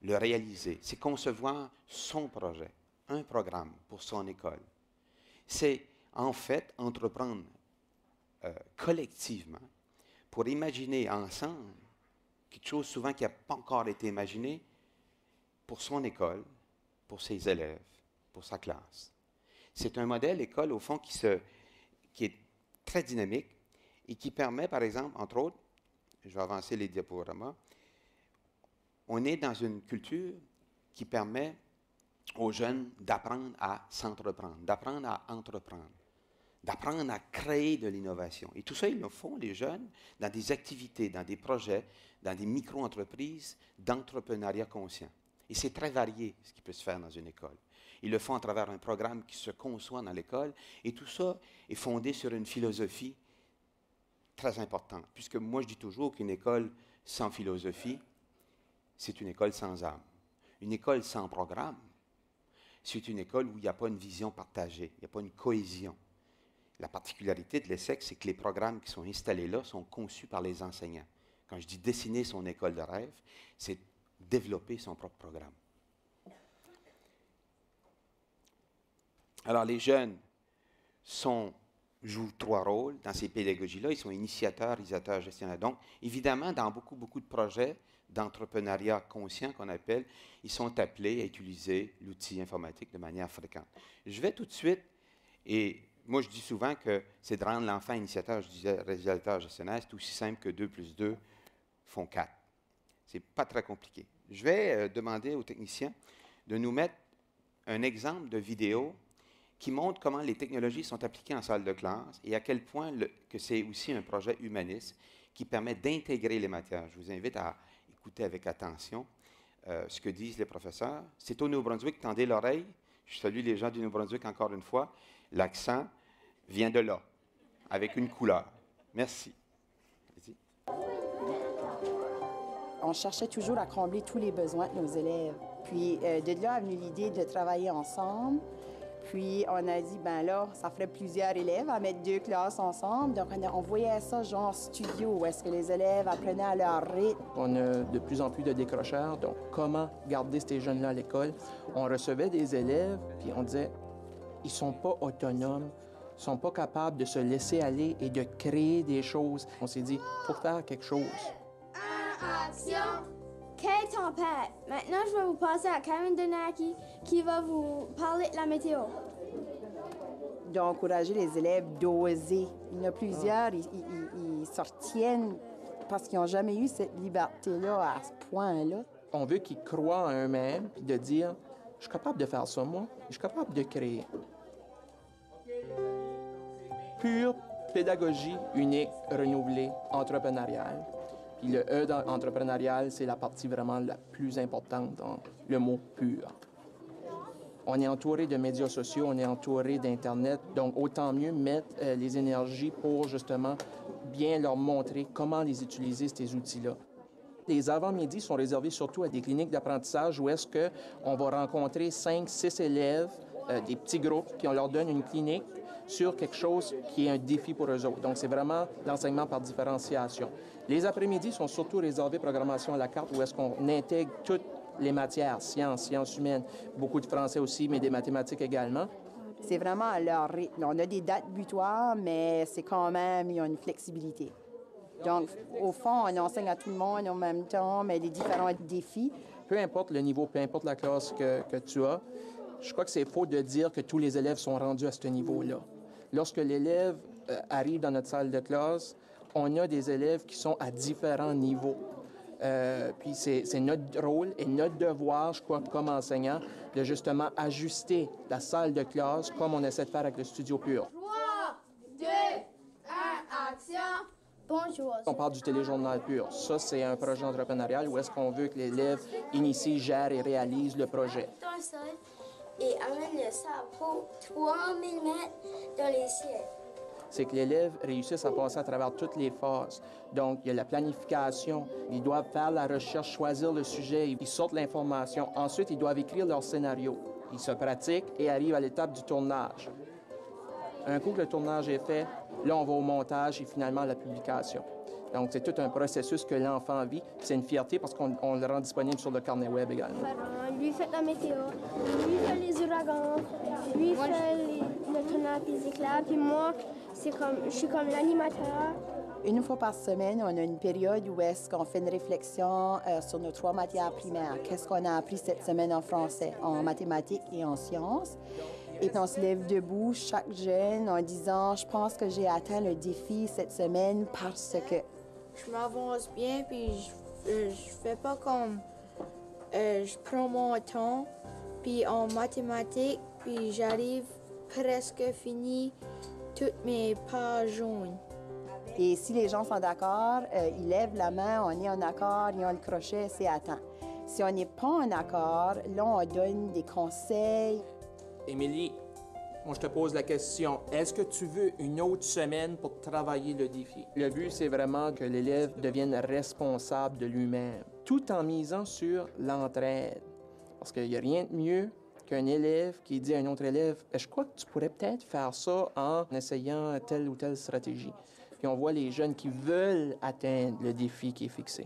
le réaliser. C'est concevoir son projet, un programme pour son école. C'est, en fait, entreprendre collectivement pour imaginer ensemble quelque chose souvent qui n'a pas encore été imaginé pour son école, pour ses élèves, pour sa classe. C'est un modèle école, au fond, qui est très dynamique et qui permet, par exemple, entre autres, je vais avancer les diaporamas, on est dans une culture qui permet aux jeunes d'apprendre à s'entreprendre, d'apprendre à entreprendre, d'apprendre à créer de l'innovation. Et tout ça, ils le font, les jeunes, dans des activités, dans des projets, dans des micro-entreprises d'entrepreneuriat conscient. Et c'est très varié ce qui peut se faire dans une école. Ils le font à travers un programme qui se conçoit dans l'école, et tout ça est fondé sur une philosophie très importante. Puisque moi, je dis toujours qu'une école sans philosophie, c'est une école sans âme. Une école sans programme, c'est une école où il n'y a pas une vision partagée, il n'y a pas une cohésion. La particularité de l'ESSEC, c'est que les programmes qui sont installés là sont conçus par les enseignants. Quand je dis dessiner son école de rêve, c'est développer son propre programme. Alors, les jeunes jouent 3 rôles dans ces pédagogies-là. Ils sont initiateurs, réalisateurs, gestionnaires. Donc, évidemment, dans beaucoup de projets d'entrepreneuriat conscient qu'on appelle, ils sont appelés à utiliser l'outil informatique de manière fréquente. Je vais tout de suite, et moi je dis souvent que c'est de rendre l'enfant initiateur, je disais réalisateur, gestionnaire, c'est aussi simple que 2 plus 2 font 4. C'est pas très compliqué. Je vais demander aux techniciens de nous mettre un exemple de vidéo qui montre comment les technologies sont appliquées en salle de classe et à quel point que c'est aussi un projet humaniste qui permet d'intégrer les matières. Je vous invite à écouter avec attention ce que disent les professeurs. C'est au Nouveau-Brunswick, tendez l'oreille. Je salue les gens du Nouveau-Brunswick encore une fois. L'accent vient de là, avec une couleur. Merci. Vas-y. On cherchait toujours à combler tous les besoins de nos élèves. Puis de là est venue l'idée de travailler ensemble. Puis on a dit, ben là, ça ferait plusieurs élèves à mettre 2 classes ensemble. Donc on voyait ça genre studio, où est-ce que les élèves apprenaient à leur rythme. On a de plus en plus de décrocheurs, donc comment garder ces jeunes-là à l'école? On recevait des élèves, puis on disait, ils sont pas autonomes, ils sont pas capables de se laisser aller et de créer des choses. On s'est dit, il faut faire quelque chose. Action! Quelle tempête! Maintenant, je vais vous passer à Karen Donaki qui va vous parler de la météo. D'encourager les élèves d'oser. Il y en a plusieurs, ils se retiennent parce qu'ils n'ont jamais eu cette liberté-là à ce point-là. On veut qu'ils croient en eux-mêmes et de dire, je suis capable de faire ça, moi. Je suis capable de créer. Pure pédagogie unique, renouvelée, entrepreneuriale. Puis le E dans entrepreneurial, c'est la partie vraiment la plus importante dans le mot pur. On est entouré de médias sociaux, on est entouré d'Internet, donc autant mieux mettre les énergies pour justement bien leur montrer comment les utiliser, ces outils-là. Les avant-midi sont réservés surtout à des cliniques d'apprentissage où est-ce qu'on va rencontrer 5, 6 élèves, des petits groupes, puis on leur donne une clinique sur quelque chose qui est un défi pour eux autres. Donc, c'est vraiment l'enseignement par différenciation. Les après-midi sont surtout réservés programmation à la carte où est-ce qu'on intègre toutes les matières, sciences humaines, beaucoup de français aussi, mais des mathématiques également. C'est vraiment à leur rythme. On a des dates butoirs, mais c'est quand même, il y a une flexibilité. Donc, au fond, on enseigne à tout le monde en même temps, mais les différents défis. Peu importe le niveau, peu importe la classe que tu as, je crois que c'est faux de dire que tous les élèves sont rendus à ce niveau-là. Lorsque l'élève arrive dans notre salle de classe, on a des élèves qui sont à différents niveaux. Puis c'est notre rôle et notre devoir, je crois, comme enseignant, de justement ajuster la salle de classe comme on essaie de faire avec le Studio Pur. 3, 2, 1, action! Bonjour. On parle du téléjournal Pur. Ça, c'est un projet entrepreneurial où est-ce qu'on veut que l'élève initie, gère et réalise le projet. Dans le sol et amène le sapot 3000 mètres dans les ciels. C'est que l'élève réussisse à passer à travers toutes les phases. Donc, il y a la planification, ils doivent faire la recherche, choisir le sujet, ils sortent l'information. Ensuite, ils doivent écrire leur scénario. Ils se pratiquent et arrivent à l'étape du tournage. Un coup que le tournage est fait, là, on va au montage et finalement à la publication. Donc, c'est tout un processus que l'enfant vit. C'est une fierté parce qu'on le rend disponible sur le carnet web également. Lui fait la météo, lui fait les ouragans, lui fait le tonnerre et les éclairs, puis moi, je suis comme l'animateur. Une fois par semaine, on a une période où est-ce qu'on fait une réflexion sur nos 3 matières primaires. Qu'est-ce qu'on a appris cette semaine en français, en mathématiques et en sciences? Et puis on se lève debout, chaque jeune, en disant « Je pense que j'ai atteint le défi cette semaine parce que... » Je m'avance bien, puis je fais pas comme... je prends mon temps, puis en mathématiques, puis j'arrive presque fini toutes mes pages jaunes. Et si les gens sont d'accord, ils lèvent la main, on est en accord, ils ont le crochet, c'est atteint. Si on n'est pas en accord, là, on donne des conseils. Émilie, moi, je te pose la question, est-ce que tu veux une autre semaine pour travailler le défi? Le but, c'est vraiment que l'élève devienne responsable de lui-même, tout en misant sur l'entraide. Parce qu'il n'y a rien de mieux qu'un élève qui dit à un autre élève, « Je crois que tu pourrais peut-être faire ça en essayant telle ou telle stratégie. » Puis on voit les jeunes qui veulent atteindre le défi qui est fixé.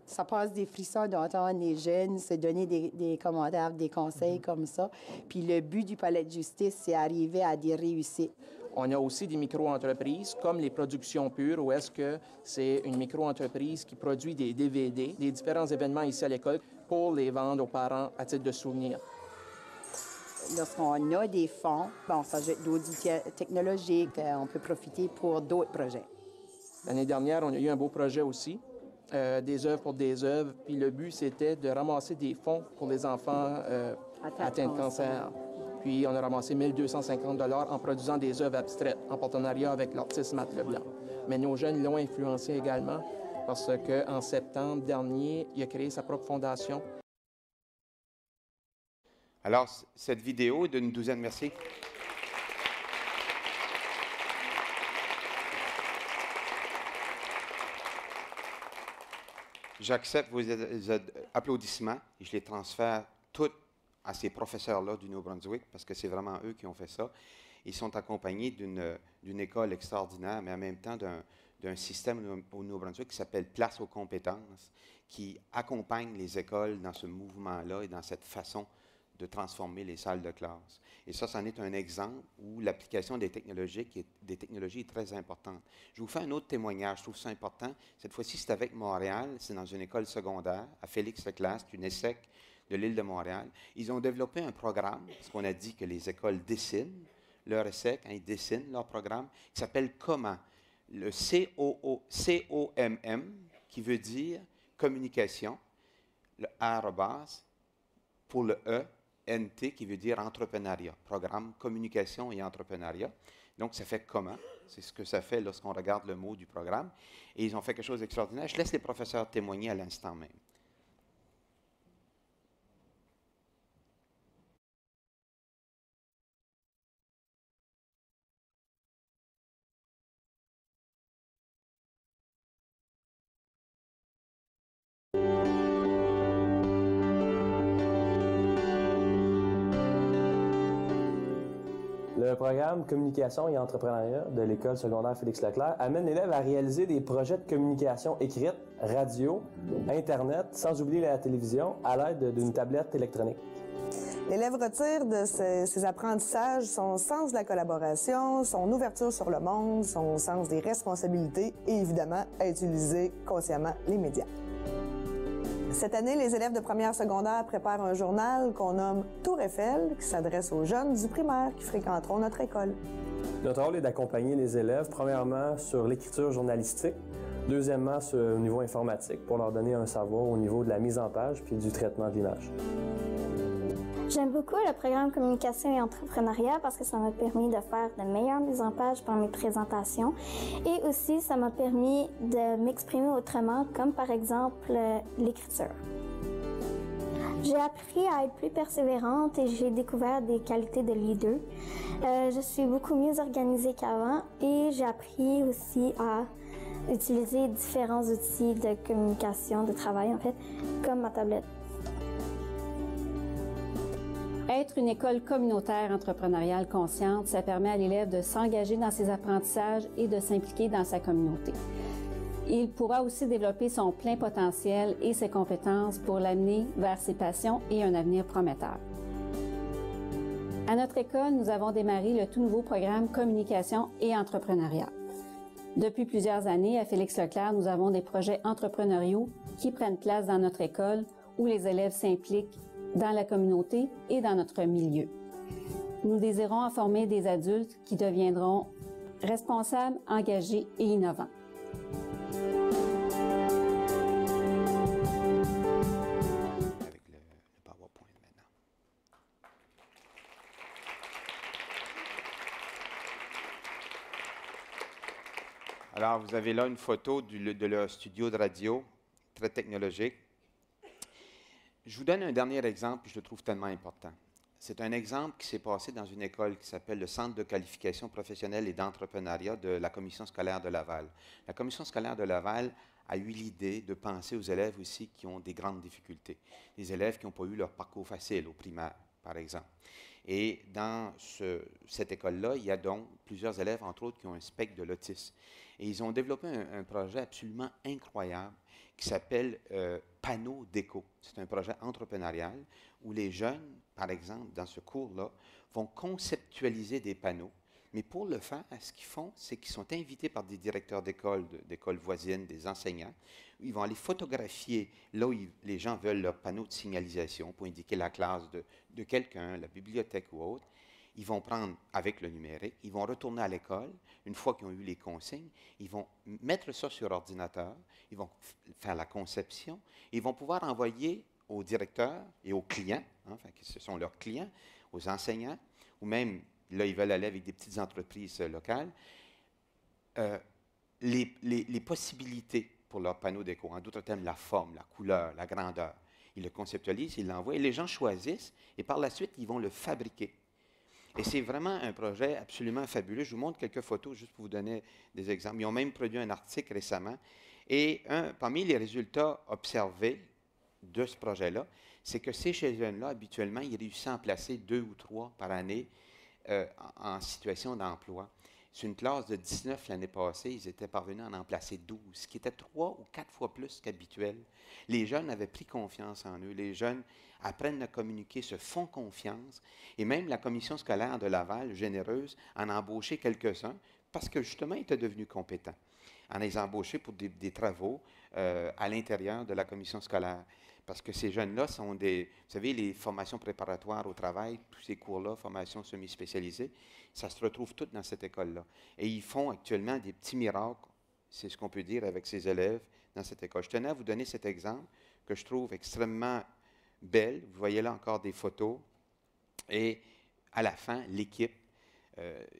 Ça passe des frissons d'entendre les jeunes se donner des commentaires, des conseils comme ça. Puis le but du palais de justice, c'est arriver à des réussites. On a aussi des micro-entreprises, comme les productions pures, où est-ce que c'est une micro-entreprise qui produit des DVD, des différents événements ici à l'école, pour les vendre aux parents à titre de souvenir. Lorsqu'on a des fonds, bon, ça jette d'autres outils technologiques, on peut profiter pour d'autres projets. L'année dernière, on a eu un beau projet aussi, des œuvres pour des œuvres. Puis le but, c'était de ramasser des fonds pour les enfants atteints de cancer. Puis on a ramassé 1 250 $ en produisant des œuvres abstraites, en partenariat avec l'artiste Matt Leblanc. Mais nos jeunes l'ont influencé également, parce qu'en septembre dernier, il a créé sa propre fondation. Alors, cette vidéo d'une douzaine, merci. J'accepte vos applaudissements et je les transfère tous à ces professeurs-là du Nouveau-Brunswick parce que c'est vraiment eux qui ont fait ça. Ils sont accompagnés d'une école extraordinaire, mais en même temps d'un système au Nouveau-Brunswick qui s'appelle Place aux compétences, qui accompagne les écoles dans ce mouvement-là et dans cette façon de transformer les salles de classe. Et ça, c'en est un exemple où l'application des technologies est très importante. Je vous fais un autre témoignage, je trouve ça important. Cette fois-ci, c'est avec Montréal, c'est dans une école secondaire, à Félix-Leclerc, c'est une ESSEC de l'île de Montréal. Ils ont développé un programme, parce qu'on a dit que les écoles dessinent leur ESSEC, ils dessinent leur programme, qui s'appelle Comment? Le COMM, qui veut dire communication, le arrobas, pour le E, NT, qui veut dire entrepreneuriat, programme communication et entrepreneuriat. Donc, ça fait comment? C'est ce que ça fait lorsqu'on regarde le mot du programme. Et ils ont fait quelque chose d'extraordinaire. Je laisse les professeurs témoigner à l'instant même. Le programme Communication et entrepreneuriat de l'École secondaire Félix-Leclerc amène l'élève à réaliser des projets de communication écrite, radio, Internet, sans oublier la télévision, à l'aide d'une tablette électronique. L'élève retire de ses apprentissages son sens de la collaboration, son ouverture sur le monde, son sens des responsabilités et évidemment à utiliser consciemment les médias. Cette année, les élèves de première secondaire préparent un journal qu'on nomme Tour Eiffel, qui s'adresse aux jeunes du primaire qui fréquenteront notre école. Notre rôle est d'accompagner les élèves, premièrement, sur l'écriture journalistique, deuxièmement, au niveau informatique, pour leur donner un savoir au niveau de la mise en page puis du traitement de l'image. J'aime beaucoup le programme Communication et entrepreneuriat parce que ça m'a permis de faire de meilleures mises en page pour mes présentations et aussi ça m'a permis de m'exprimer autrement, comme par exemple l'écriture. J'ai appris à être plus persévérante et j'ai découvert des qualités de leader. Je suis beaucoup mieux organisée qu'avant et j'ai appris aussi à utiliser différents outils de communication, de travail en fait, comme ma tablette. Être une école communautaire entrepreneuriale consciente, ça permet à l'élève de s'engager dans ses apprentissages et de s'impliquer dans sa communauté. Il pourra aussi développer son plein potentiel et ses compétences pour l'amener vers ses passions et un avenir prometteur. À notre école, nous avons démarré le tout nouveau programme Communication et entrepreneuriat. Depuis plusieurs années, à Félix-Leclerc, nous avons des projets entrepreneuriaux qui prennent place dans notre école où les élèves s'impliquent dans la communauté et dans notre milieu. Nous désirons en former des adultes qui deviendront responsables, engagés et innovants. Avec le PowerPoint maintenant. Alors, vous avez là une photo de leur studio de radio, très technologique. Je vous donne un dernier exemple, puis je le trouve tellement important. C'est un exemple qui s'est passé dans une école qui s'appelle le Centre de qualification professionnelle et d'entrepreneuriat de la Commission scolaire de Laval. La Commission scolaire de Laval a eu l'idée de penser aux élèves aussi qui ont des grandes difficultés. Les élèves qui n'ont pas eu leur parcours facile au primaire, par exemple. Et dans cette école-là, il y a donc plusieurs élèves, entre autres, qui ont un spectre de l'autisme. Et ils ont développé un projet absolument incroyable qui s'appelle Panneau déco. C'est un projet entrepreneurial où les jeunes, par exemple, dans ce cours-là, vont conceptualiser des panneaux. Mais pour le faire, ce qu'ils font, c'est qu'ils sont invités par des directeurs d'école, d'écoles voisines, des enseignants. Ils vont aller photographier là où les gens veulent leur panneau de signalisation pour indiquer la classe de quelqu'un, la bibliothèque ou autre. Ils vont prendre avec le numérique, ils vont retourner à l'école, une fois qu'ils ont eu les consignes, ils vont mettre ça sur ordinateur, ils vont faire la conception, ils vont pouvoir envoyer aux directeurs et aux clients, hein, enfin, ce sont leurs clients, aux enseignants, ou même, là, ils veulent aller avec des petites entreprises locales, les possibilités pour leur panneau déco, en d'autres termes, la forme, la couleur, la grandeur. Ils le conceptualisent, ils l'envoient, et les gens choisissent, et par la suite, ils vont le fabriquer. Et c'est vraiment un projet absolument fabuleux. Je vous montre quelques photos juste pour vous donner des exemples. Ils ont même produit un article récemment. Et parmi les résultats observés de ce projet-là, c'est que ces jeunes-là, habituellement, ils réussissent à en placer 2 ou 3 par année en situation d'emploi. Sur une classe de 19 l'année passée, ils étaient parvenus à en placer 12, ce qui était 3 ou 4 fois plus qu'habituel. Les jeunes avaient pris confiance en eux. Les jeunes apprennent à communiquer, se font confiance. Et même la commission scolaire de Laval, généreuse, en a embauché quelques-uns parce que justement, ils étaient devenus compétents. En les a embauchés pour des travaux à l'intérieur de la commission scolaire. Parce que ces jeunes-là sont des, vous savez, les formations préparatoires au travail, tous ces cours-là, formations semi-spécialisées, ça se retrouve tout dans cette école-là. Et ils font actuellement des petits miracles, c'est ce qu'on peut dire avec ces élèves dans cette école. Je tenais à vous donner cet exemple que je trouve extrêmement belle. Vous voyez là encore des photos. Et à la fin, l'équipe.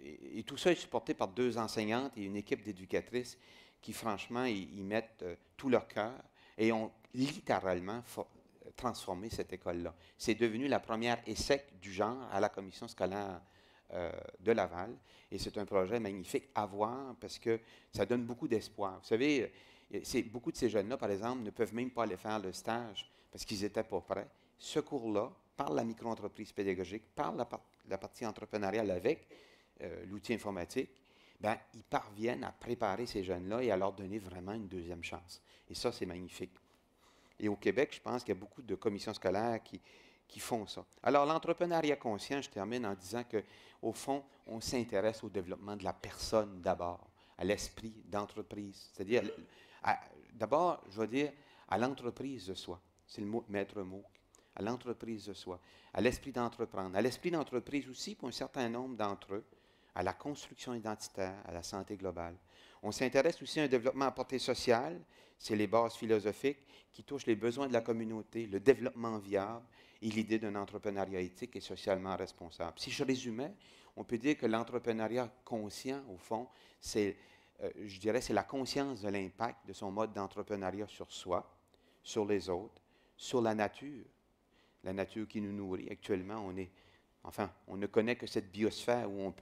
Et tout ça est supporté par 2 enseignantes et une équipe d'éducatrices qui, franchement, ils mettent tout leur cœur et ont littéralement transformé cette école-là. C'est devenu la première ESSEC du genre à la commission scolaire de Laval. Et c'est un projet magnifique à voir parce que ça donne beaucoup d'espoir. Vous savez, beaucoup de ces jeunes-là, par exemple, ne peuvent même pas aller faire le stage parce qu'ils n'étaient pas prêts. Ce cours-là, par la micro-entreprise pédagogique, par la partie entrepreneuriale avec l'outil informatique, ben, ils parviennent à préparer ces jeunes-là et à leur donner vraiment une deuxième chance. Et ça, c'est magnifique. Et au Québec, je pense qu'il y a beaucoup de commissions scolaires qui font ça. Alors, l'entrepreneuriat conscient, je termine en disant qu'au fond, on s'intéresse au développement de la personne d'abord, à l'esprit d'entreprise. C'est-à-dire, d'abord, je vais dire, à l'entreprise de soi. C'est le maître mot. À l'entreprise de soi, à l'esprit d'entreprendre, à l'esprit d'entreprise aussi pour un certain nombre d'entre eux, à la construction identitaire, à la santé globale. On s'intéresse aussi à un développement à portée sociale, c'est les bases philosophiques qui touchent les besoins de la communauté, le développement viable et l'idée d'un entrepreneuriat éthique et socialement responsable. Si je résumais, on peut dire que l'entrepreneuriat conscient, au fond, c'est, je dirais, c'est la conscience de l'impact de son mode d'entrepreneuriat sur soi, sur les autres, sur la nature qui nous nourrit. Actuellement, on ne connaît que cette biosphère où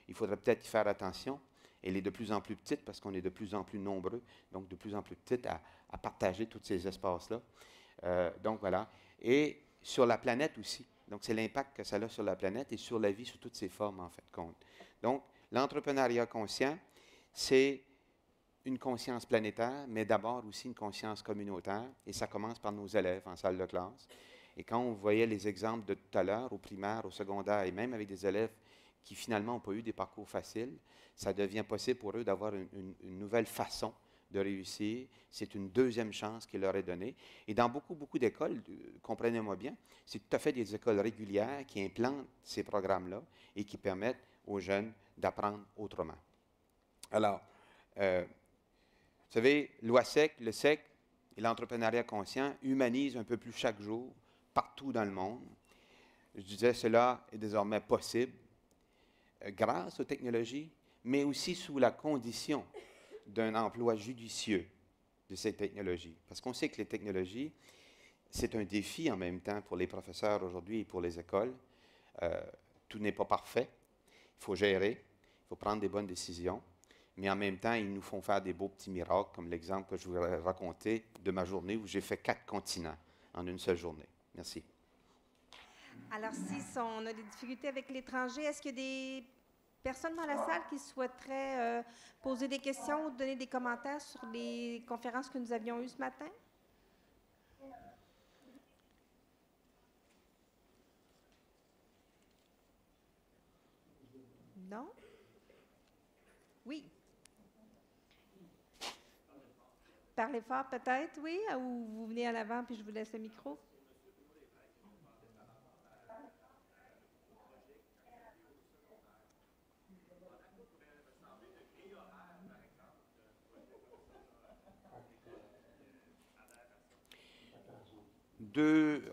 il faudrait peut-être y faire attention. Elle est de plus en plus petite parce qu'on est de plus en plus nombreux, donc de plus en plus petite à partager tous ces espaces-là. Donc voilà. Et sur la planète aussi. Donc c'est l'impact que ça a sur la planète et sur la vie sous toutes ses formes, en fait, compte. Donc l'entrepreneuriat conscient, c'est une conscience planétaire, mais d'abord aussi une conscience communautaire. Et ça commence par nos élèves en salle de classe. Et quand on voyait les exemples de tout à l'heure, au primaire, au secondaire, et même avec des élèves qui finalement n'ont pas eu des parcours faciles, ça devient possible pour eux d'avoir une nouvelle façon de réussir. C'est une deuxième chance qui leur est donnée. Et dans beaucoup d'écoles, comprenez-moi bien, c'est tout à fait des écoles régulières qui implantent ces programmes-là et qui permettent aux jeunes d'apprendre autrement. Alors, vous savez, l'OASEC, le SEC et l'entrepreneuriat conscient humanisent un peu plus chaque jour, partout dans le monde. Je disais, cela est désormais possible grâce aux technologies, mais aussi sous la condition d'un emploi judicieux de ces technologies. Parce qu'on sait que les technologies, c'est un défi en même temps pour les professeurs aujourd'hui et pour les écoles. Tout n'est pas parfait. Il faut gérer, il faut prendre des bonnes décisions. Mais en même temps, ils nous font faire des beaux petits miracles, comme l'exemple que je vous ai raconté de ma journée où j'ai fait 4 continents en une seule journée. Merci. Alors, si on a des difficultés avec l'étranger, est-ce qu'il y a des personnes dans la salle qui souhaiteraient poser des questions ou donner des commentaires sur les conférences que nous avions eues ce matin? Non? Oui. Parlez fort peut-être, oui, ou vous venez à l'avant puis je vous laisse le micro.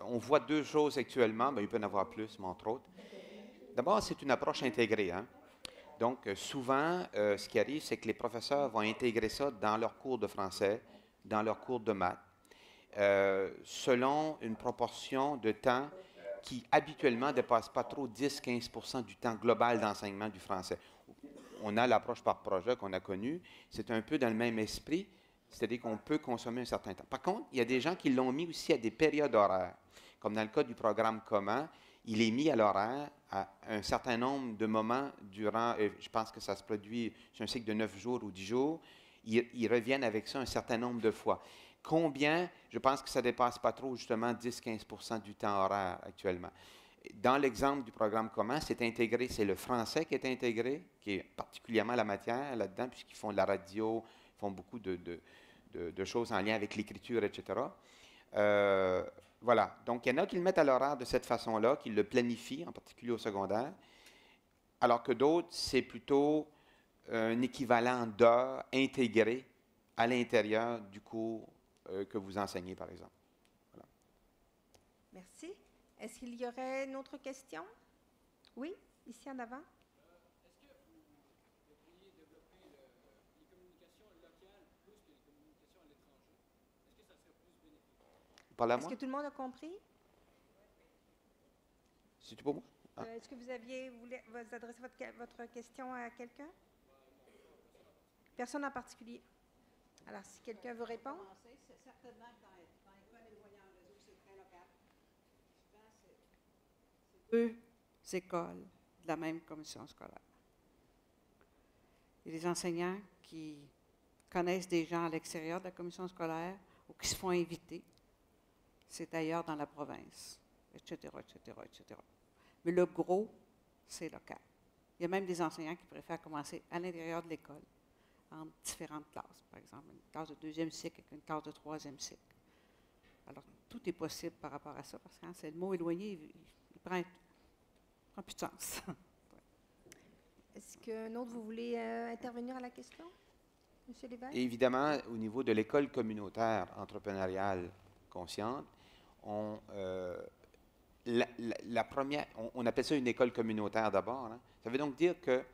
On voit 2 choses actuellement, mais il peut y en avoir plus, mais entre autres. D'abord, c'est une approche intégrée. Hein? Donc, souvent, ce qui arrive, c'est que les professeurs vont intégrer ça dans leurs cours de français, dans leurs cours de maths, selon une proportion de temps qui, habituellement, ne dépasse pas trop 10-15 % du temps global d'enseignement du français. On a l'approche par projet qu'on a connue. C'est un peu dans le même esprit, c'est-à-dire qu'on peut consommer un certain temps. Par contre, il y a des gens qui l'ont mis aussi à des périodes horaires. Comme dans le cas du programme commun, il est mis à l'horaire à un certain nombre de moments durant, je pense que ça se produit sur un cycle de 9 jours ou 10 jours, ils reviennent avec ça un certain nombre de fois. Combien? Je pense que ça ne dépasse pas trop, justement, 10-15 % du temps horaire actuellement. Dans l'exemple du programme commun, c'est intégré, c'est le français qui est intégré, qui est particulièrement la matière là-dedans, puisqu'ils font de la radio, ils font beaucoup de choses en lien avec l'écriture, etc. Voilà. Donc, il y en a qui le mettent à l'horaire de cette façon-là, qui le planifient, en particulier au secondaire, alors que d'autres, c'est plutôt un équivalent d'heures intégrées à l'intérieur du cours que vous enseignez, par exemple. Voilà. Merci. Est-ce qu'il y aurait une autre question? Oui, ici en avant. Est-ce que vous devriez développer les communications locales plus que les communications à l'étranger? Est-ce que ça serait plus bénéfique? Est-ce que tout le monde a compris? C'est pour moi? Ah. Est-ce que vous voulez adresser votre question à quelqu'un? Personne en particulier. Alors, si quelqu'un veut répondre. C'est certainement que dans l'école éloignée en réseau, c'est très local. Souvent, c'est 2 écoles de la même commission scolaire. Il y a des enseignants qui connaissent des gens à l'extérieur de la commission scolaire ou qui se font inviter. C'est ailleurs dans la province, etc., etc., etc. Mais le gros, c'est local. Il y a même des enseignants qui préfèrent commencer à l'intérieur de l'école, en différentes classes, par exemple, une classe de 2e cycle avec une classe de 3e cycle. Alors, tout est possible par rapport à ça, parce que quand c'est le mot éloigné, il prend plus de sens. Est-ce qu'un autre, vous voulez intervenir à la question, M. Lévesque? Évidemment, au niveau de l'école communautaire entrepreneuriale consciente, la première, on appelle ça une école communautaire d'abord. Hein. Ça veut donc dire que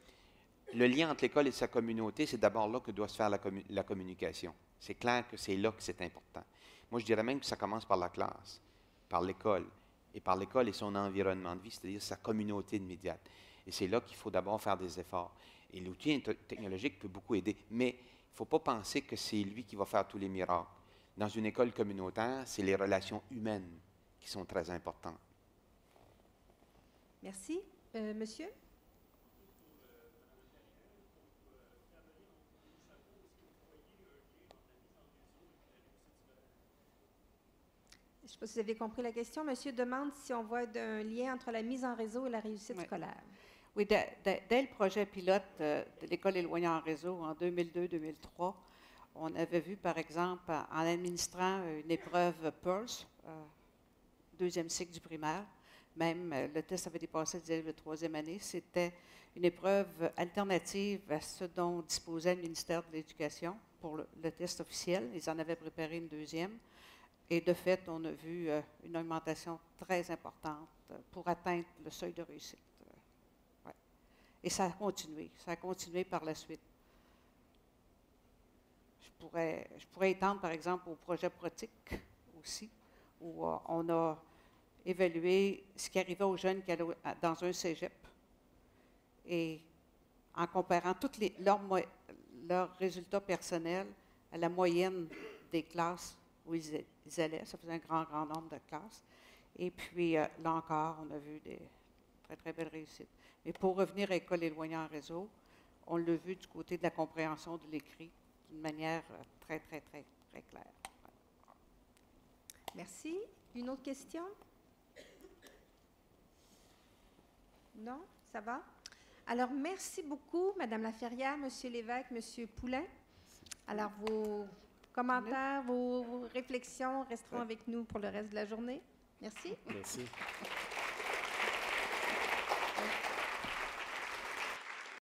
le lien entre l'école et sa communauté, c'est d'abord là que doit se faire la communication. C'est clair que c'est là que c'est important. Moi, je dirais même que ça commence par la classe, par l'école, et son environnement de vie, c'est-à-dire sa communauté immédiate. Et c'est là qu'il faut d'abord faire des efforts. Et l'outil technologique peut beaucoup aider, mais il ne faut pas penser que c'est lui qui va faire tous les miracles. Dans une école communautaire, c'est les relations humaines qui sont très importantes. Merci. Monsieur? Je ne sais pas si vous avez compris la question. Monsieur demande si on voit un lien entre la mise en réseau et la réussite scolaire. Oui, dès le projet pilote de l'école éloignée en réseau en 2002-2003, on avait vu, par exemple, en administrant une épreuve PIRLS, 2e cycle du primaire, même le test avait dépassé de 3e année, c'était une épreuve alternative à ce dont disposait le ministère de l'Éducation pour le test officiel. Ils en avaient préparé une 2e. Et de fait, on a vu une augmentation très importante pour atteindre le seuil de réussite. Ouais. Et ça a continué par la suite. Je pourrais étendre, par exemple, au projet pratique aussi, où on a évalué ce qui arrivait aux jeunes qui allaient dans un cégep. Et en comparant tous leurs résultats personnels à la moyenne des classes où ils allaient, ça faisait un grand nombre de classes. Et puis, là encore, on a vu des très, très belles réussites. Mais pour revenir à École éloignée en réseau, on l'a vu du côté de la compréhension de l'écrit d'une manière très, très, très, très claire. Merci. Une autre question? Non? Ça va? Alors, merci beaucoup, Madame Laferrière, Monsieur Lévesque, Monsieur Poulain. Alors, vos commentaires, vos réflexions resteront avec nous pour le reste de la journée. Merci. Merci.